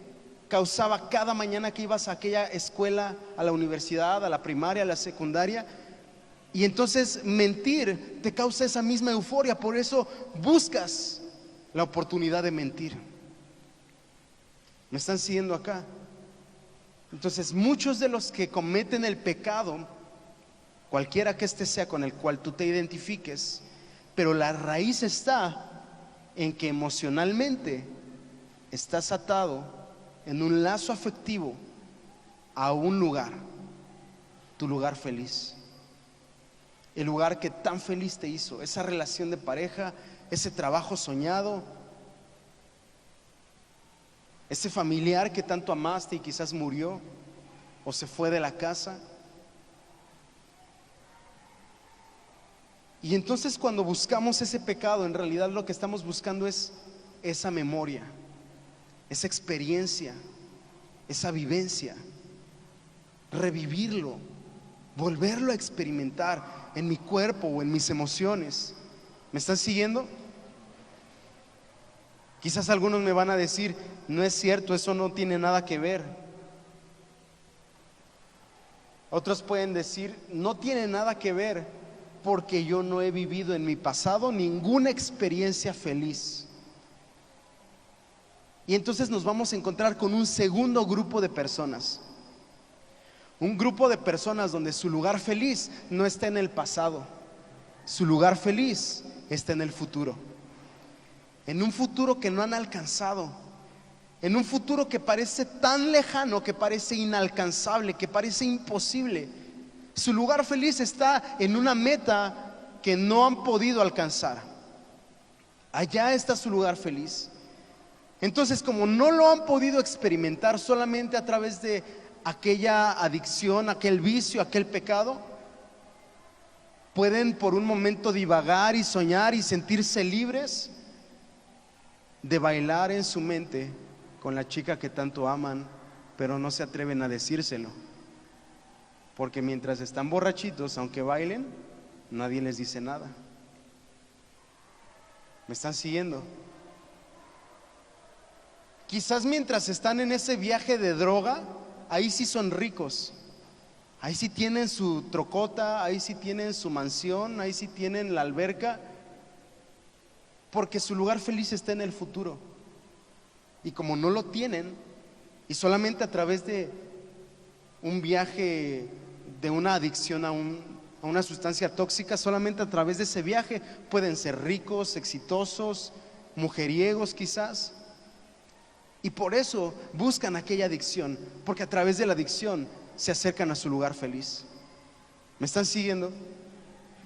causaba cada mañana que ibas a aquella escuela, a la universidad, a la primaria, a la secundaria. Y entonces mentir te causa esa misma euforia, por eso buscas la oportunidad de mentir. ¿Me están siguiendo acá? Entonces muchos de los que cometen el pecado, cualquiera que este sea con el cual tú te identifiques, pero la raíz está en que emocionalmente estás atado en un lazo afectivo a un lugar, tu lugar feliz, el lugar que tan feliz te hizo, esa relación de pareja, ese trabajo soñado, ese familiar que tanto amaste y quizás murió o se fue de la casa. Y entonces cuando buscamos ese pecado, en realidad lo que estamos buscando es esa memoria, esa experiencia, esa vivencia, revivirlo, volverlo a experimentar en mi cuerpo o en mis emociones. ¿Me están siguiendo? Quizás algunos me van a decir, no es cierto, eso no tiene nada que ver. Otros pueden decir, no tiene nada que ver, porque yo no he vivido en mi pasado ninguna experiencia feliz. Y entonces nos vamos a encontrar con un segundo grupo de personas. Un grupo de personas donde su lugar feliz no está en el pasado, su lugar feliz está en el futuro. En un futuro que no han alcanzado, en un futuro que parece tan lejano, que parece inalcanzable, que parece imposible. Su lugar feliz está en una meta que no han podido alcanzar. Allá está su lugar feliz. Entonces, como no lo han podido experimentar solamente a través de aquella adicción, aquel vicio, aquel pecado, pueden por un momento divagar y soñar y sentirse libres de bailar en su mente con la chica que tanto aman, pero no se atreven a decírselo. Porque mientras están borrachitos, aunque bailen, nadie les dice nada. ¿Me están siguiendo? Quizás mientras están en ese viaje de droga, ahí sí son ricos. Ahí sí tienen su trocota, ahí sí tienen su mansión, ahí sí tienen la alberca, porque su lugar feliz está en el futuro. Y como no lo tienen, y solamente a través de un viaje, de una adicción a una sustancia tóxica, solamente a través de ese viaje pueden ser ricos, exitosos, mujeriegos quizás. Y por eso buscan aquella adicción, porque a través de la adicción se acercan a su lugar feliz. ¿Me están siguiendo?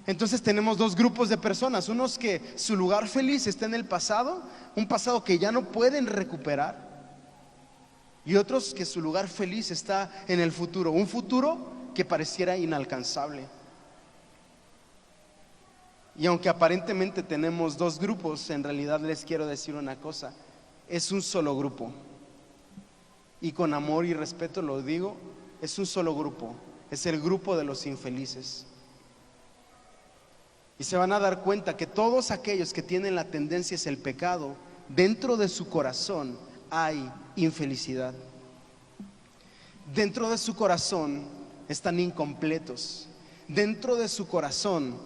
Entonces tenemos dos grupos de personas, unos que su lugar feliz está en el pasado, un pasado que ya no pueden recuperar, y otros que su lugar feliz está en el futuro, un futuro que pareciera inalcanzable. Y aunque aparentemente tenemos dos grupos, en realidad les quiero decir una cosa, es un solo grupo. Y con amor y respeto lo digo, es un solo grupo, es el grupo de los infelices. Y se van a dar cuenta que todos aquellos que tienen la tendencia hacia el pecado, dentro de su corazón hay infelicidad. Dentro de su corazón están incompletos. Dentro de su corazón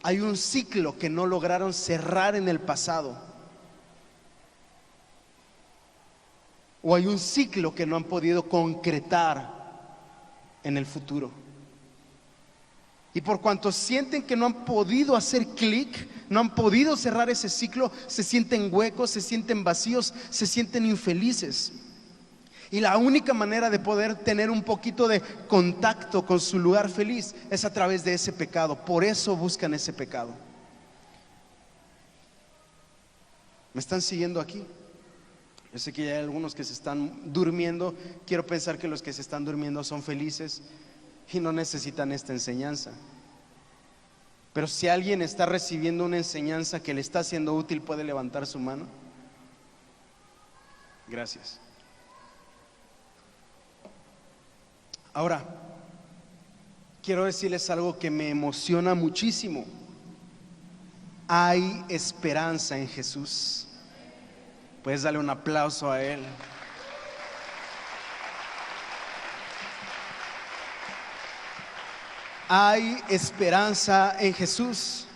hay un ciclo que no lograron cerrar en el pasado. O hay un ciclo que no han podido concretar en el futuro. Y por cuanto sienten que no han podido hacer clic, no han podido cerrar ese ciclo, se sienten huecos, se sienten vacíos, se sienten infelices. Y la única manera de poder tener un poquito de contacto con su lugar feliz es a través de ese pecado. Por eso buscan ese pecado. ¿Me están siguiendo aquí? Yo sé que hay algunos que se están durmiendo. Quiero pensar que los que se están durmiendo son felices y no necesitan esta enseñanza. Pero si alguien está recibiendo una enseñanza que le está siendo útil, ¿puede levantar su mano? Gracias. Ahora, quiero decirles algo que me emociona muchísimo. Hay esperanza en Jesús. Puedes darle un aplauso a Él. Hay esperanza en Jesús.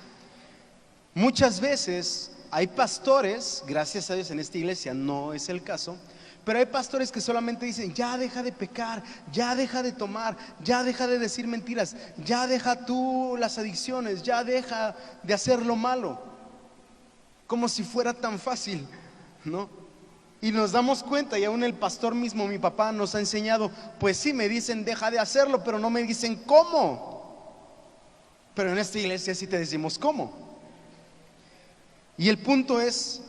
Muchas veces hay pastores, gracias a Dios en esta iglesia no es el caso, pero hay pastores que solamente dicen: ya deja de pecar, ya deja de tomar, ya deja de decir mentiras, ya deja tú las adicciones, ya deja de hacer lo malo. Como si fuera tan fácil, ¿no? Y nos damos cuenta, y aún el pastor mismo, mi papá, nos ha enseñado: pues sí, me dicen deja de hacerlo, pero no me dicen cómo. Pero en esta iglesia sí te decimos cómo. Y el punto es,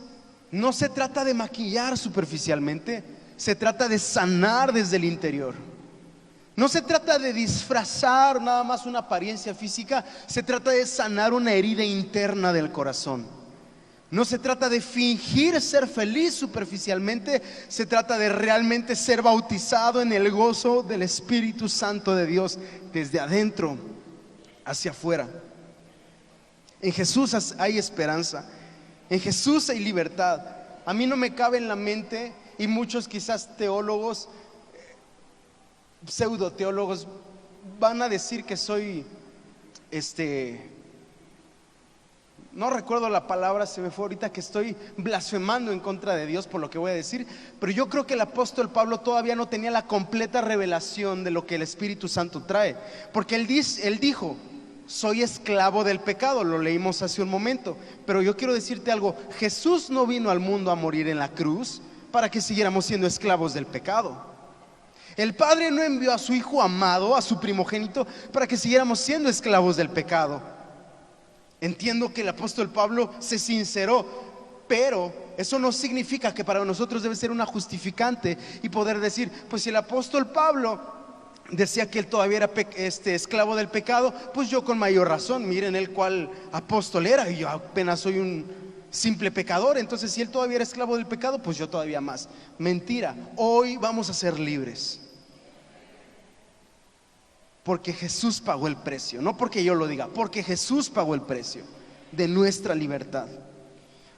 no se trata de maquillar superficialmente, se trata de sanar desde el interior. No se trata de disfrazar nada más una apariencia física, se trata de sanar una herida interna del corazón. No se trata de fingir ser feliz superficialmente, se trata de realmente ser bautizado en el gozo del Espíritu Santo de Dios desde adentro hacia afuera. En Jesús hay esperanza, en Jesús hay libertad. A mí no me cabe en la mente, y muchos quizás teólogos, pseudo teólogos, van a decir que soy no recuerdo la palabra, se me fue ahorita, que estoy blasfemando en contra de Dios por lo que voy a decir, pero yo creo que el apóstol Pablo todavía no tenía la completa revelación de lo que el Espíritu Santo trae, porque él dijo: soy esclavo del pecado, lo leímos hace un momento. Pero yo quiero decirte algo: Jesús no vino al mundo a morir en la cruz para que siguiéramos siendo esclavos del pecado. El Padre no envió a su Hijo amado, a su primogénito, para que siguiéramos siendo esclavos del pecado. Entiendo que el apóstol Pablo se sinceró, pero eso no significa que para nosotros debe ser una justificante y poder decir: pues si el apóstol Pablo decía que él todavía era esclavo del pecado, pues yo con mayor razón, miren él cuál apóstol era, y yo apenas soy un simple pecador. Entonces si él todavía era esclavo del pecado, pues yo todavía más. Mentira. Hoy vamos a ser libres, porque Jesús pagó el precio, no porque yo lo diga, porque Jesús pagó el precio de nuestra libertad.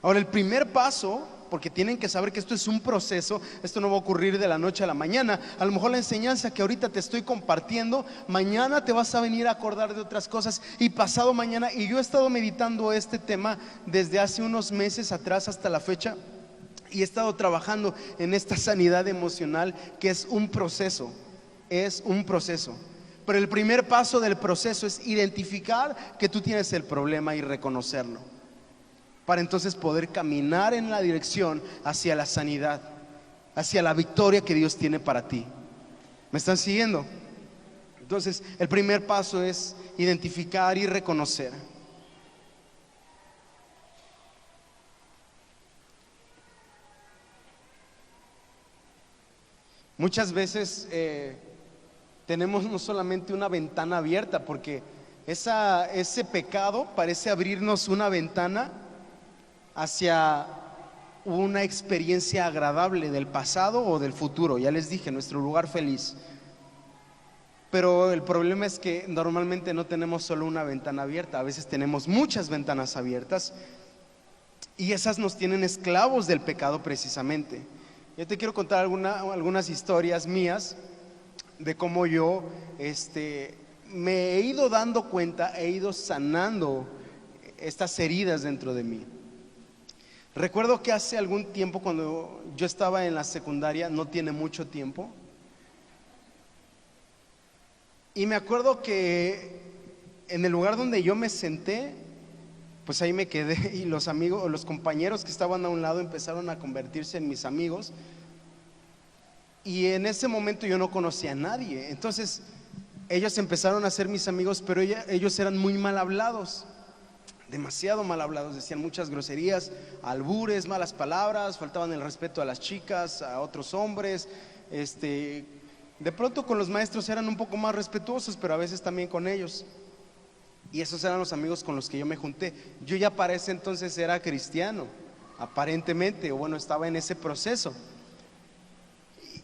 Ahora, el primer paso, porque tienen que saber que esto es un proceso, esto no va a ocurrir de la noche a la mañana. A lo mejor la enseñanza que ahorita te estoy compartiendo, mañana te vas a venir a acordar de otras cosas, y pasado mañana. Y yo he estado meditando este tema desde hace unos meses atrás hasta la fecha, y he estado trabajando en esta sanidad emocional, que es un proceso, Pero el primer paso del proceso es identificar que tú tienes el problema y reconocerlo, para entonces poder caminar en la dirección hacia la sanidad, hacia la victoria que Dios tiene para ti. ¿Me están siguiendo? Entonces, el primer paso es identificar y reconocer. Muchas veces tenemos no solamente una ventana abierta, porque ese pecado parece abrirnos una ventana hacia una experiencia agradable del pasado o del futuro. Ya les dije, nuestro lugar feliz. Pero el problema es que normalmente no tenemos solo una ventana abierta, a veces tenemos muchas ventanas abiertas, y esas nos tienen esclavos del pecado precisamente. Yo te quiero contar algunas historias mías de cómo yo me he ido dando cuenta, he ido sanando estas heridas dentro de mí. Recuerdo que hace algún tiempo, cuando yo estaba en la secundaria, no tiene mucho tiempo, y me acuerdo que en el lugar donde yo me senté, pues ahí me quedé, y los amigos o los compañeros que estaban a un lado empezaron a convertirse en mis amigos, y en ese momento yo no conocía a nadie. Entonces ellos empezaron a ser mis amigos, pero ellos eran muy mal hablados, demasiado mal hablados, decían muchas groserías, albures, malas palabras, faltaban el respeto a las chicas, a otros hombres. De pronto con los maestros eran un poco más respetuosos, pero a veces también con ellos. Y esos eran los amigos con los que yo me junté. Yo ya para ese entonces era cristiano, aparentemente, o bueno, estaba en ese proceso.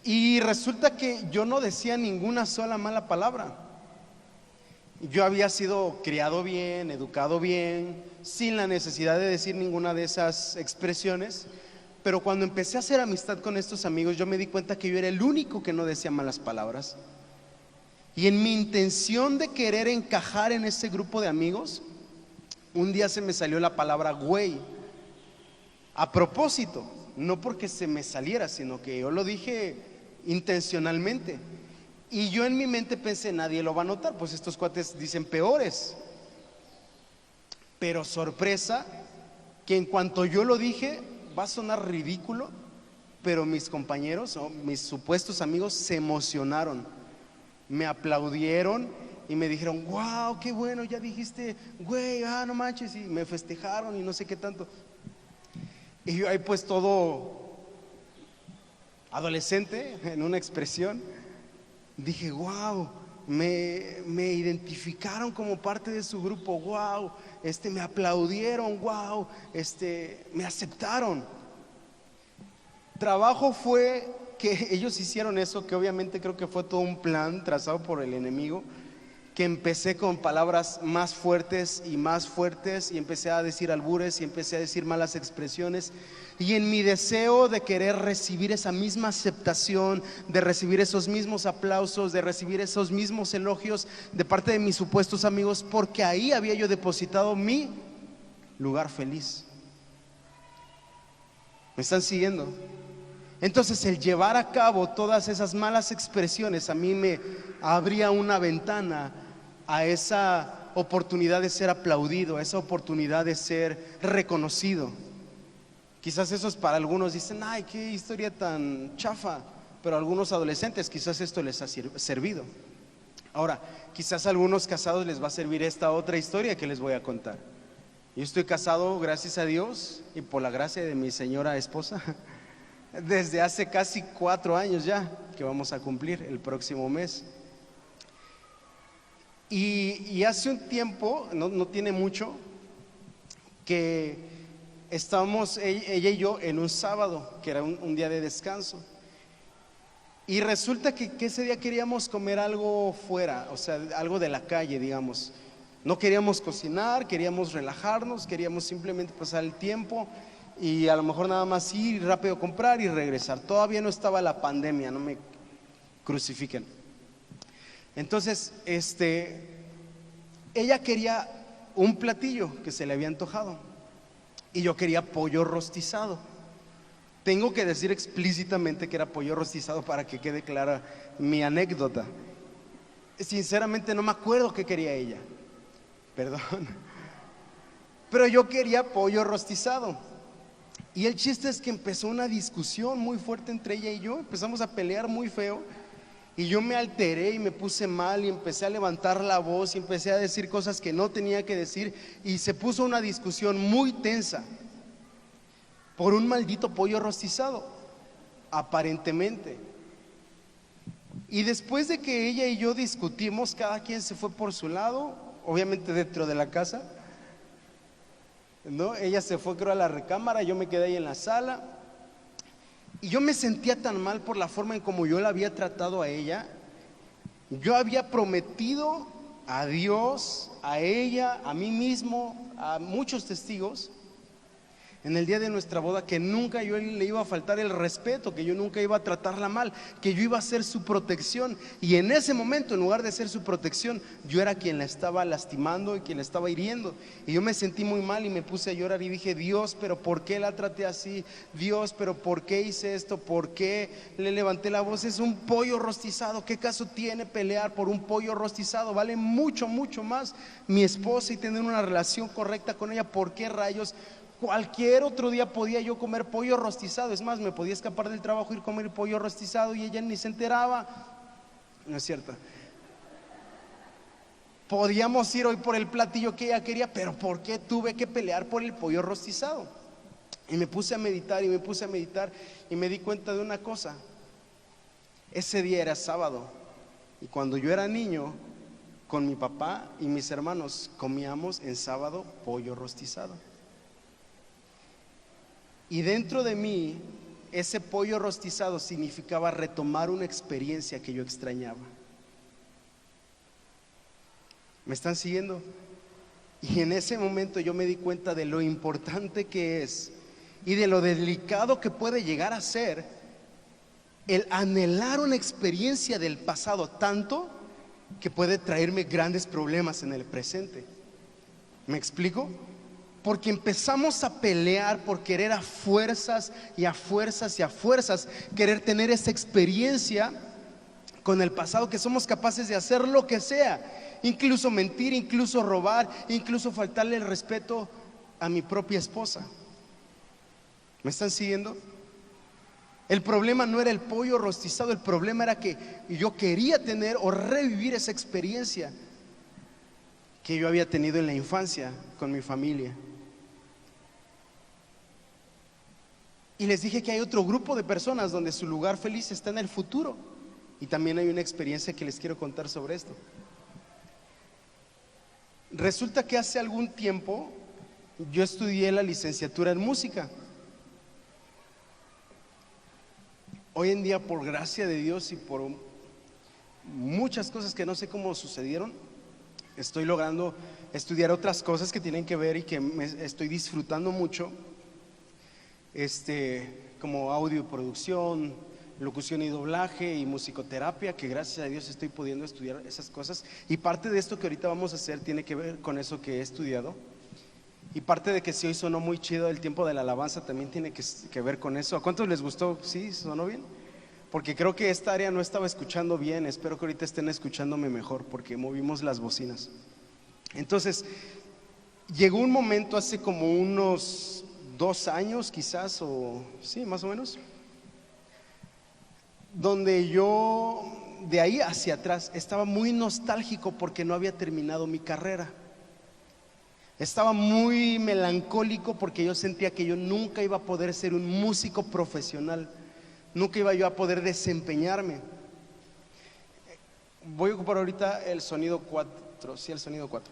Y resulta que yo no decía ninguna sola mala palabra. Yo había sido criado bien, educado bien, sin la necesidad de decir ninguna de esas expresiones, pero cuando empecé a hacer amistad con estos amigos, yo me di cuenta que yo era el único que no decía malas palabras. Y en mi intención de querer encajar en ese grupo de amigos, un día se me salió la palabra güey, a propósito, no porque se me saliera, sino que yo lo dije intencionalmente. Y yo en mi mente pensé, nadie lo va a notar, pues estos cuates dicen peores. Pero sorpresa, que en cuanto yo lo dije, va a sonar ridículo, pero mis compañeros o mis supuestos amigos se emocionaron, me aplaudieron y me dijeron, wow, qué bueno, ya dijiste, güey, no manches, y me festejaron y no sé qué tanto. Y yo ahí pues todo adolescente, en una expresión, dije, wow, me identificaron como parte de su grupo, wow, me aplaudieron, wow, me aceptaron. Trabajo fue que ellos hicieron eso, que obviamente creo que fue todo un plan trazado por el enemigo, que empecé con palabras más fuertes y empecé a decir albures y empecé a decir malas expresiones, y en mi deseo de querer recibir esa misma aceptación, de recibir esos mismos aplausos, de recibir esos mismos elogios de parte de mis supuestos amigos, porque ahí había yo depositado mi lugar feliz. ¿Me están siguiendo? Entonces el llevar a cabo todas esas malas expresiones a mí me abría una ventana a esa oportunidad de ser aplaudido, a esa oportunidad de ser reconocido. Quizás eso es para algunos, dicen, ay, qué historia tan chafa, pero a algunos adolescentes quizás esto les ha servido. Ahora, quizás a algunos casados les va a servir esta otra historia que les voy a contar. Yo estoy casado, gracias a Dios, y por la gracia de mi señora esposa, desde hace casi 4 años ya, que vamos a cumplir el próximo mes. Y hace un tiempo, no tiene mucho, que estábamos ella y yo en un sábado, que era un día de descanso. Y resulta que ese día queríamos comer algo fuera, o sea, algo de la calle, digamos. No queríamos cocinar, queríamos relajarnos, queríamos simplemente pasar el tiempo y a lo mejor nada más ir rápido, comprar y regresar. Todavía no estaba la pandemia, no me crucifiquen. Entonces, ella quería un platillo que se le había antojado y yo quería pollo rostizado. Tengo que decir explícitamente que era pollo rostizado para que quede clara mi anécdota. Sinceramente no me acuerdo qué quería ella, perdón, pero yo quería pollo rostizado. Y el chiste es que empezó una discusión muy fuerte entre ella y yo, empezamos a pelear muy feo y yo me alteré y me puse mal y empecé a levantar la voz y empecé a decir cosas que no tenía que decir y se puso una discusión muy tensa por un maldito pollo rostizado, aparentemente. Y después de que ella y yo discutimos, cada quien se fue por su lado, obviamente dentro de la casa, ¿no? Ella se fue, creo, a la recámara, yo me quedé ahí en la sala y yo me sentía tan mal por la forma en como yo la había tratado a ella. Yo había prometido a Dios, a ella, a mí mismo, a muchos testigos en el día de nuestra boda que nunca yo le iba a faltar el respeto, que yo nunca iba a tratarla mal, que yo iba a ser su protección. Y en ese momento, en lugar de ser su protección, yo era quien la estaba lastimando y quien la estaba hiriendo. Y yo me sentí muy mal y me puse a llorar y dije, Dios, pero ¿por qué la traté así? Dios, pero ¿por qué hice esto? ¿Por qué le levanté la voz? Es un pollo rostizado, ¿qué caso tiene pelear por un pollo rostizado? Vale mucho, mucho más mi esposa y tener una relación correcta con ella. ¿Por qué rayos? Cualquier otro día podía yo comer pollo rostizado, es más, me podía escapar del trabajo, ir a comer pollo rostizado y ella ni se enteraba. No es cierto. Podíamos ir hoy por el platillo que ella quería, pero ¿por qué tuve que pelear por el pollo rostizado? Y me puse a meditar y me di cuenta de una cosa. Ese día era sábado y cuando yo era niño, con mi papá y mis hermanos comíamos en sábado pollo rostizado. Y dentro de mí, ese pollo rostizado significaba retomar una experiencia que yo extrañaba. ¿Me están siguiendo? Y en ese momento yo me di cuenta de lo importante que es y de lo delicado que puede llegar a ser el anhelar una experiencia del pasado, tanto que puede traerme grandes problemas en el presente. ¿Me explico? Porque empezamos a pelear por querer a fuerzas y a fuerzas y a fuerzas querer tener esa experiencia con el pasado, que somos capaces de hacer lo que sea, incluso mentir, incluso robar, incluso faltarle el respeto a mi propia esposa. ¿Me están siguiendo? El problema no era el pollo rostizado, el problema era que yo quería tener o revivir esa experiencia que yo había tenido en la infancia con mi familia. Y les dije que hay otro grupo de personas donde su lugar feliz está en el futuro. Y también hay una experiencia que les quiero contar sobre esto. Resulta que hace algún tiempo yo estudié la licenciatura en música. Hoy en día, por gracia de Dios y por muchas cosas que no sé cómo sucedieron, estoy logrando estudiar otras cosas que tienen que ver y que me estoy disfrutando mucho, como audio y producción, locución y doblaje y musicoterapia, que gracias a Dios estoy pudiendo estudiar esas cosas. Y parte de esto que ahorita vamos a hacer tiene que ver con eso que he estudiado. Y parte de que si hoy sonó muy chido el tiempo de la alabanza también tiene que ver con eso. ¿A cuántos les gustó? ¿Sí? ¿Sonó bien? Porque creo que esta área no estaba escuchando bien. Espero que ahorita estén escuchándome mejor porque movimos las bocinas. Entonces, llegó un momento hace como unos 2 años quizás, o sí, más o menos, donde yo de ahí hacia atrás estaba muy nostálgico porque no había terminado mi carrera. Estaba muy melancólico porque yo sentía que yo nunca iba a poder ser un músico profesional, nunca iba yo a poder desempeñarme. Voy a ocupar ahorita el sonido 4, sí, el sonido 4.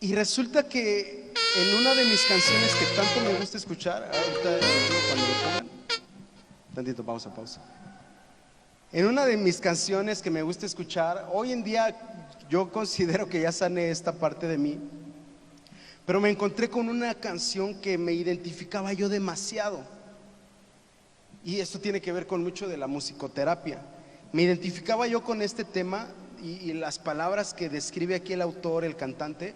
Y resulta que en una de mis canciones que tanto me gusta escuchar, ahorita cuando lo pongan, tantito, pausa. En una de mis canciones que me gusta escuchar, hoy en día yo considero que ya sané esta parte de mí, pero me encontré con una canción que me identificaba yo demasiado. Y esto tiene que ver con mucho de la musicoterapia. Me identificaba yo con este tema y las palabras que describe aquí el autor, el cantante.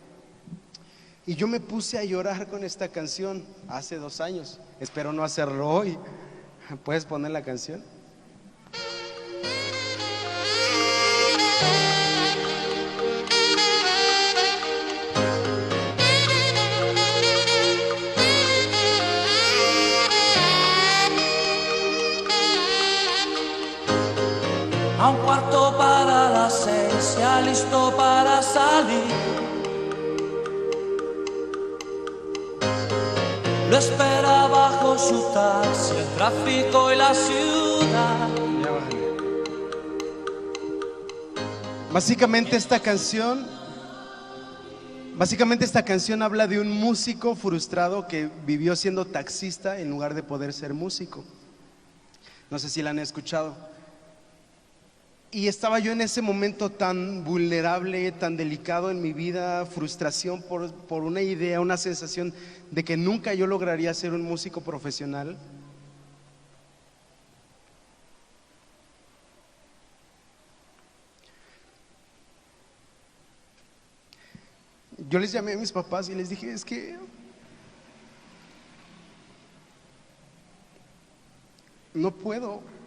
Y yo me puse a llorar con esta canción hace 2 años. Espero no hacerlo hoy. ¿Puedes poner la canción? A 5:45, ya listo para salir. Lo espera bajo su taxi, el tráfico y la ciudad. Ya bájale. Básicamente esta canción habla de un músico frustrado que vivió siendo taxista en lugar de poder ser músico. No sé si la han escuchado. Y estaba yo en ese momento tan vulnerable, tan delicado en mi vida, frustración por una idea, una sensación de que nunca yo lograría ser un músico profesional. Yo les llamé a mis papás y les dije, es que no puedo.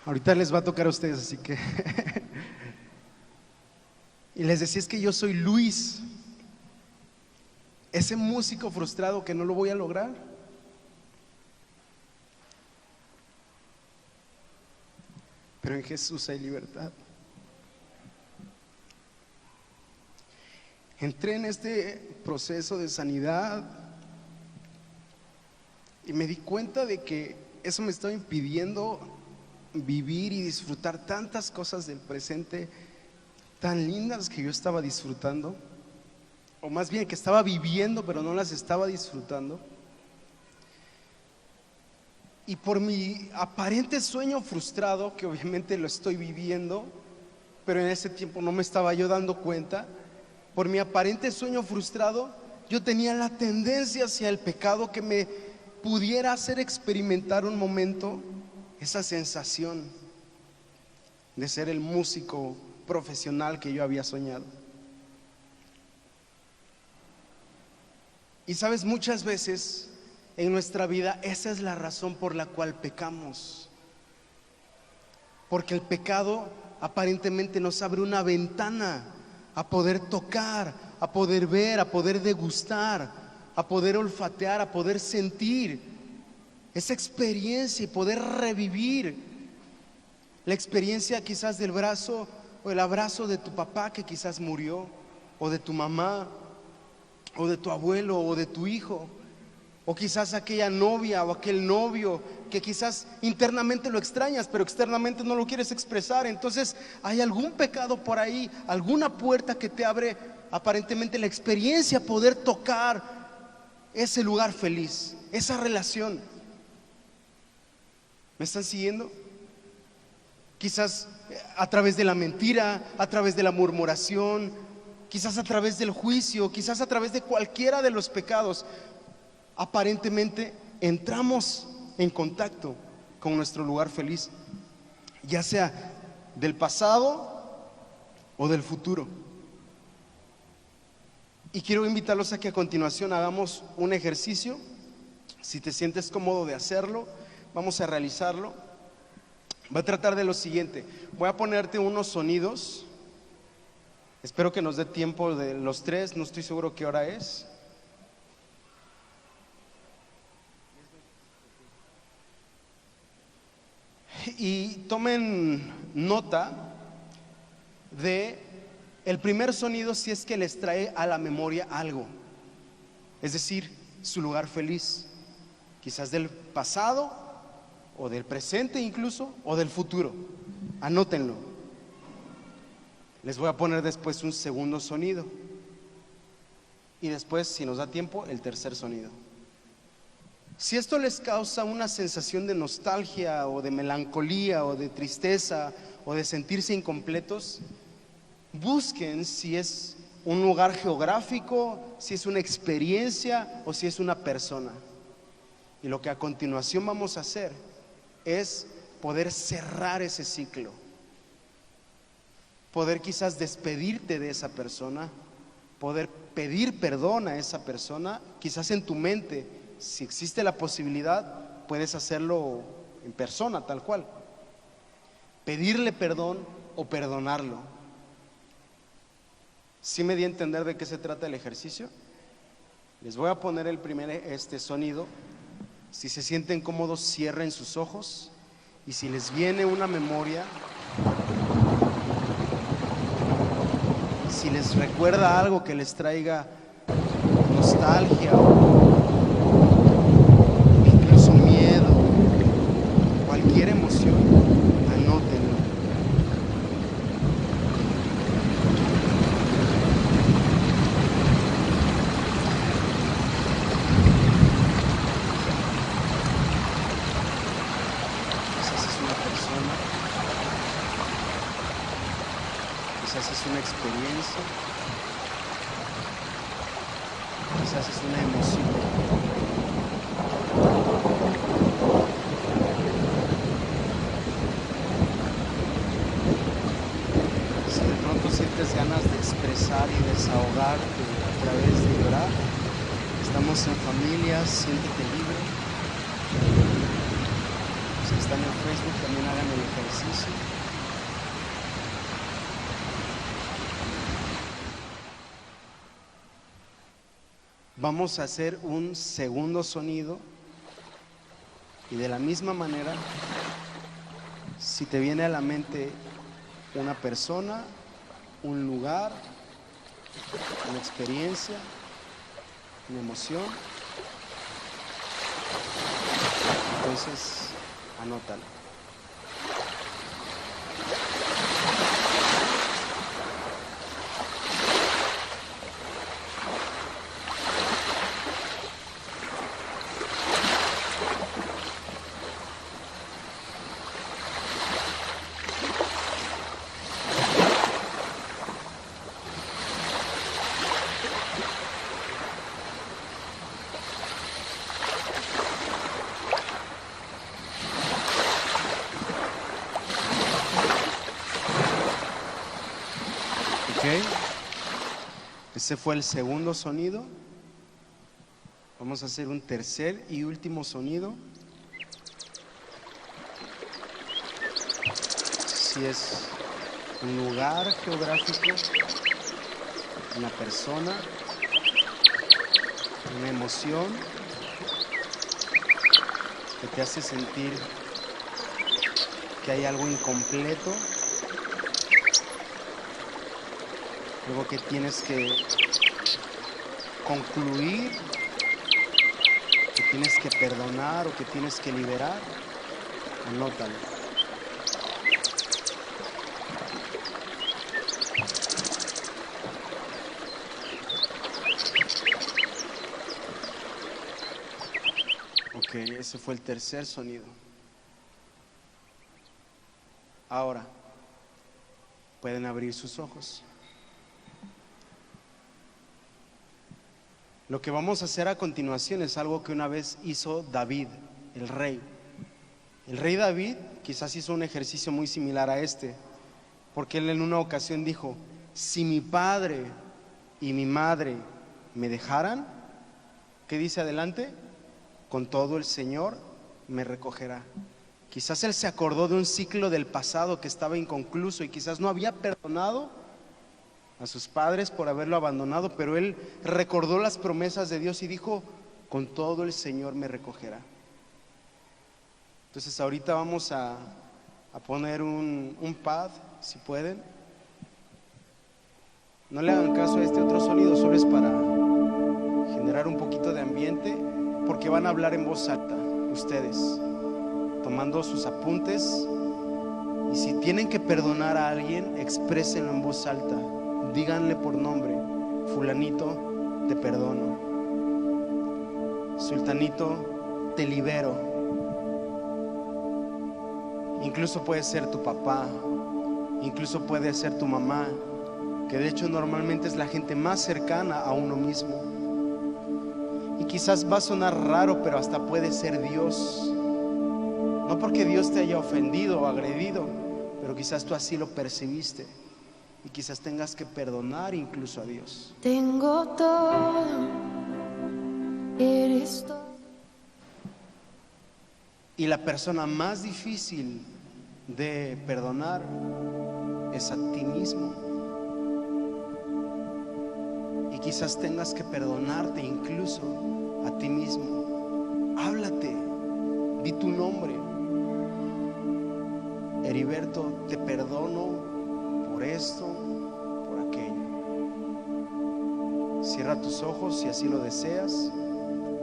Ahorita les va a tocar a ustedes, así que y les decía, es que yo soy Luis, ese músico frustrado que no lo voy a lograr. Pero en Jesús hay libertad. Entré en este proceso de sanidad y me di cuenta de que eso me estaba impidiendo vivir y disfrutar tantas cosas del presente tan lindas que yo estaba disfrutando. o más bien que estaba viviendo pero no las estaba disfrutando. Y por mi aparente sueño frustrado, que obviamente lo estoy viviendo, pero en ese tiempo no me estaba yo dando cuenta, por mi aparente sueño frustrado, yo tenía la tendencia hacia el pecado que me pudiera hacer experimentar un momento esa sensación de ser el músico profesional que yo había soñado. Y sabes, muchas veces en nuestra vida esa es la razón por la cual pecamos, porque el pecado aparentemente nos abre una ventana a poder tocar, a poder ver, a poder degustar, a poder olfatear, a poder sentir esa experiencia y poder revivir la experiencia quizás del brazo o el abrazo de tu papá que quizás murió, o de tu mamá, o de tu abuelo, o de tu hijo, o quizás aquella novia o aquel novio que quizás internamente lo extrañas, pero externamente no lo quieres expresar. Entonces hay algún pecado por ahí, alguna puerta que te abre aparentemente la experiencia, poder tocar ese lugar feliz, esa relación. ¿Me están siguiendo? Quizás a través de la mentira, a través de la murmuración, quizás a través del juicio, quizás a través de cualquiera de los pecados. Aparentemente entramos en contacto con nuestro lugar feliz, ya sea del pasado o del futuro. Y quiero invitarlos a que a continuación hagamos un ejercicio. Si te sientes cómodo de hacerlo, vamos a realizarlo. Va a tratar de lo siguiente: voy a ponerte unos sonidos. Espero que nos dé tiempo de los tres, no estoy seguro qué hora es. Y tomen nota de el primer sonido si es que les trae a la memoria algo, es decir, su lugar feliz, quizás del pasado o del presente incluso, o del futuro. Anótenlo. Les voy a poner después un segundo sonido y después, si nos da tiempo, el tercer sonido. Si esto les causa una sensación de nostalgia o de melancolía o de tristeza o de sentirse incompletos, busquen si es un lugar geográfico, si es una experiencia o si es una persona. Y lo que a continuación vamos a hacer es poder cerrar ese ciclo, poder quizás despedirte de esa persona, poder pedir perdón a esa persona, quizás en tu mente. Si existe la posibilidad, puedes hacerlo en persona, tal cual. Pedirle perdón o perdonarlo. ¿Sí me di a entender de qué se trata el ejercicio? Les voy a poner el primer sonido. Si se sienten cómodos, cierren sus ojos. Y si les viene una memoria, si les recuerda algo que les traiga nostalgia o incluso miedo, cualquier emoción, anótenlo. Quizás es una persona, quizás es una experiencia, quizás es una emoción. Si de pronto sientes ganas de expresar y desahogarte a través de llorar, estamos en familia, siéntete libre. Los que están en Facebook también hagan el ejercicio. Vamos a hacer un segundo sonido y de la misma manera, si te viene a la mente una persona, un lugar, una experiencia, una emoción, entonces anótalo. Ese fue el segundo sonido. Vamos a hacer un tercer y último sonido. Si es un lugar geográfico, una persona, una emoción que te hace sentir que hay algo incompleto, algo que tienes que concluir, que tienes que perdonar o que tienes que liberar, anótalo. Ok, ese fue el tercer sonido. Ahora pueden abrir sus ojos. Lo que vamos a hacer a continuación es algo que una vez hizo David, el rey. El rey David quizás hizo un ejercicio muy similar a este, porque él en una ocasión dijo: si mi padre y mi madre me dejaran, ¿qué dice adelante? Con todo el Señor me recogerá. Quizás él se acordó de un ciclo del pasado que estaba inconcluso y quizás no había perdonado a sus padres por haberlo abandonado, pero él recordó las promesas de Dios y dijo: con todo el Señor me recogerá. Entonces ahorita vamos a poner un pad, si pueden. No le hagan caso a este otro sonido, solo es para generar un poquito de ambiente, porque van a hablar en voz alta ustedes, tomando sus apuntes, y si tienen que perdonar a alguien, exprésenlo en voz alta. Díganle por nombre: fulanito, te perdono. Sultanito, te libero. Incluso puede ser tu papá, incluso puede ser tu mamá, que de hecho normalmente es la gente más cercana a uno mismo. Y quizás va a sonar raro, pero hasta puede ser Dios. No porque Dios te haya ofendido o agredido, pero quizás tú así lo percibiste. Y quizás tengas que perdonar incluso a Dios. Tengo todo, eres todo. Y la persona más difícil de perdonar es a ti mismo. Y quizás tengas que perdonarte incluso a ti mismo. Háblate, di tu nombre. Heriberto, te perdono por esto, por aquello. Cierra tus ojos si así lo deseas,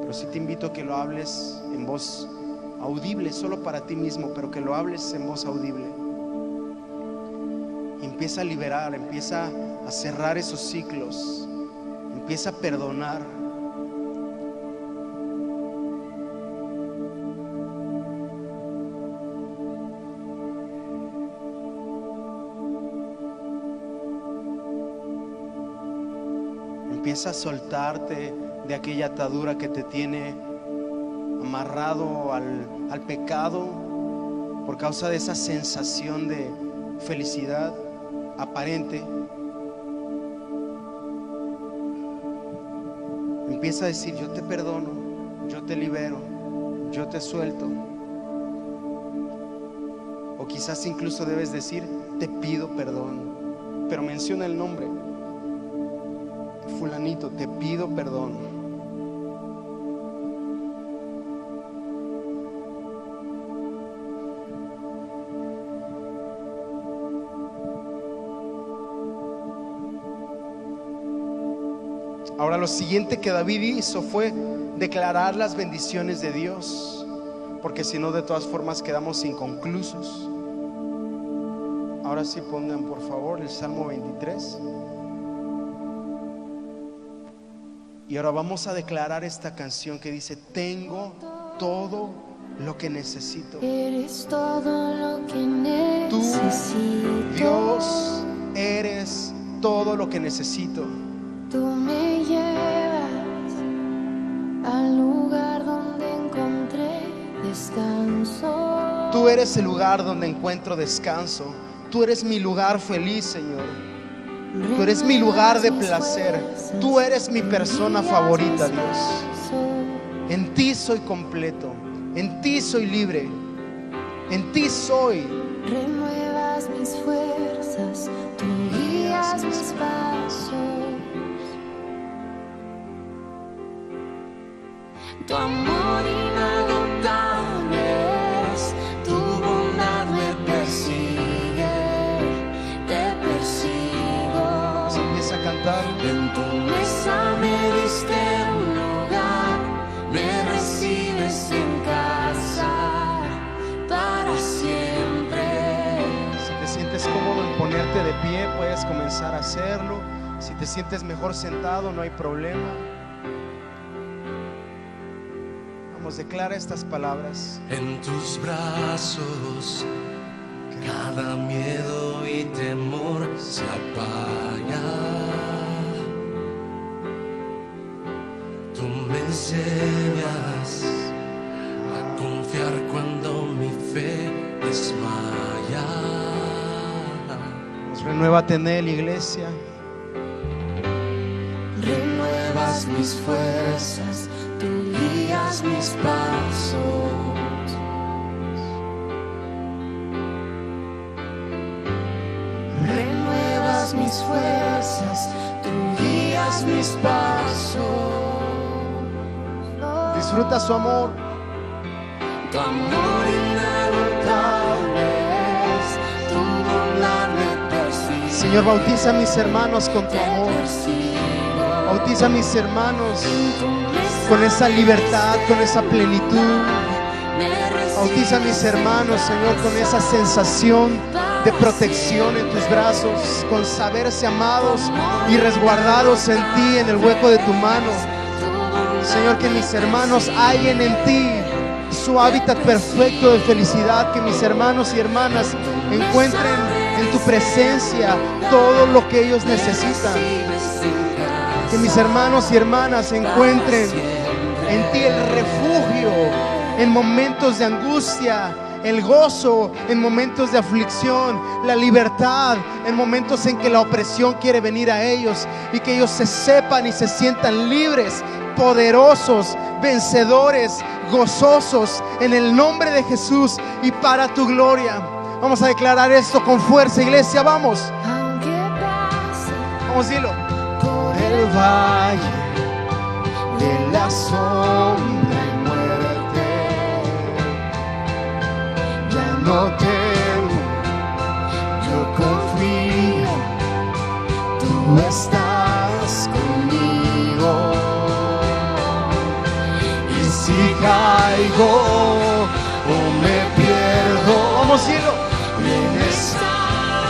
pero sí te invito a que lo hables en voz audible, solo para ti mismo, pero que lo hables en voz audible. Empieza a liberar, empieza a cerrar esos ciclos, empieza a perdonar. Empieza a soltarte de aquella atadura que te tiene amarrado al pecado por causa de esa sensación de felicidad aparente. Empieza a decir: yo te perdono, yo te libero, yo te suelto. O quizás incluso debes decir: te pido perdón, pero menciona el nombre. Fulanito, te pido perdón. Ahora lo siguiente que David hizo fue declarar las bendiciones de Dios, porque si no, de todas formas quedamos inconclusos. Ahora sí, pongan por favor el Salmo 23. Y ahora vamos a declarar esta canción que dice: tengo todo lo que necesito. Eres todo lo que necesito. Tú, Dios, eres todo lo que necesito. Tú me llevas al lugar donde encontré descanso. Tú eres el lugar donde encuentro descanso. Tú eres mi lugar feliz, Señor. Tú eres mi lugar de placer. Tú eres mi persona favorita, Dios. En ti soy completo. En ti soy libre. En ti soy. Renuevas mis fuerzas, tú guías mis pasos. Tu amor inagotable es, tu bondad me persigue, te persigo. Se empieza a cantar. En tu mesa me diste un lugar, me recibes en casa para siempre. Si te sientes cómodo en ponerte de pie, puedes comenzar a hacerlo. Si te sientes mejor sentado, no hay problema. Vamos, declara estas palabras. En tus brazos cada miedo y temor se apaga. Tú me enseñas a confiar cuando mi fe desmaya. Pues renuévate en él, iglesia. Renuevas mis fuerzas, tú guías mis pasos. Renuevas mis fuerzas, tú guías mis pasos. Disfruta su amor. Tu amor inagotable es, tu bondad me persigue. Señor, bautiza a mis hermanos con tu Te amor. persigo. Bautiza a mis hermanos En tu mesa con esa libertad, con esa plenitud. me recibes. Bautiza a mis hermanos, Señor, con esa sensación de protección en tus brazos, con saberse amados y resguardados en ti, en el hueco de tu mano. Señor, que mis hermanos hallen en ti su hábitat perfecto de felicidad, que mis hermanos y hermanas encuentren en tu presencia todo lo que ellos necesitan. Que mis hermanos y hermanas encuentren en ti el refugio en momentos de angustia, el gozo en momentos de aflicción, la libertad en momentos en que la opresión quiere venir a ellos, y que ellos se sepan y se sientan libres, poderosos, vencedores, gozosos en el nombre de Jesús y para tu gloria. Vamos a declarar esto con fuerza, iglesia, vamos. Aunque pase Vamos, dilo. por El valle de la sombra y muerte, ya no temo, yo confío, tú estás conmigo. Y si caigo o me pierdo, vamos, cielo, vienes.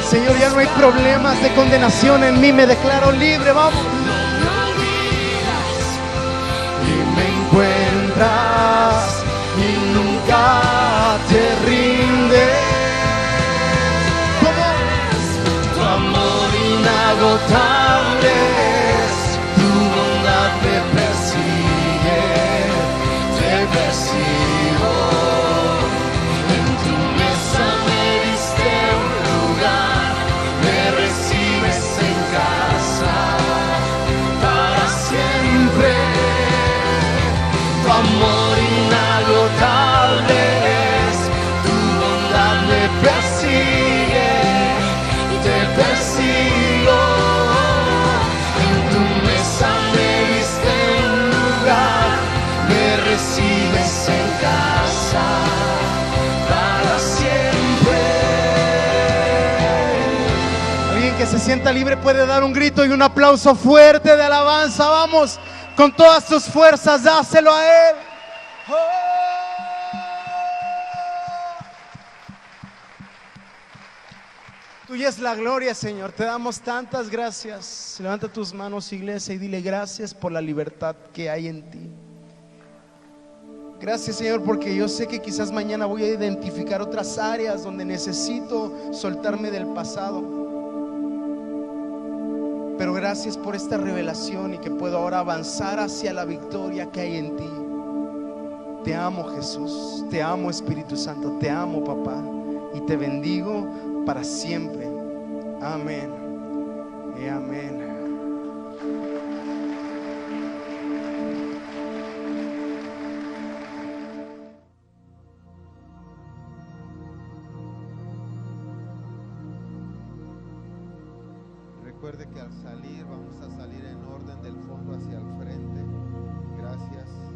Señor, ya no hay problemas de condenación en mí, me declaro libre, vamos. Y me encuentras y nunca te rindes. ¿Cómo? Tu amor inagotable es, tu bondad me persigue, te persigo. En tu mesa me diste un lugar, me recibes en casa para siempre. Tu amor inagotable es, tu bondad me persigue y te persigo. En tu mesa me diste un lugar, me recibes en casa para siempre. Alguien que se sienta libre puede dar un grito y un aplauso fuerte de alabanza. Vamos, con todas tus fuerzas, dáselo a Él. Tuya es la gloria, Señor. Te damos tantas gracias. Levanta tus manos, iglesia, y dile gracias por la libertad que hay en ti. Gracias, Señor, porque yo sé que quizás mañana voy a identificar otras áreas donde necesito soltarme del pasado. Pero gracias por esta revelación y que puedo ahora avanzar hacia la victoria que hay en ti. Te amo, Jesús. Te amo, Espíritu Santo. Te amo, Papá. Y te bendigo para siempre. Amén. Y amén. Recuerde que al salir vamos a salir en orden del fondo hacia el frente. Gracias.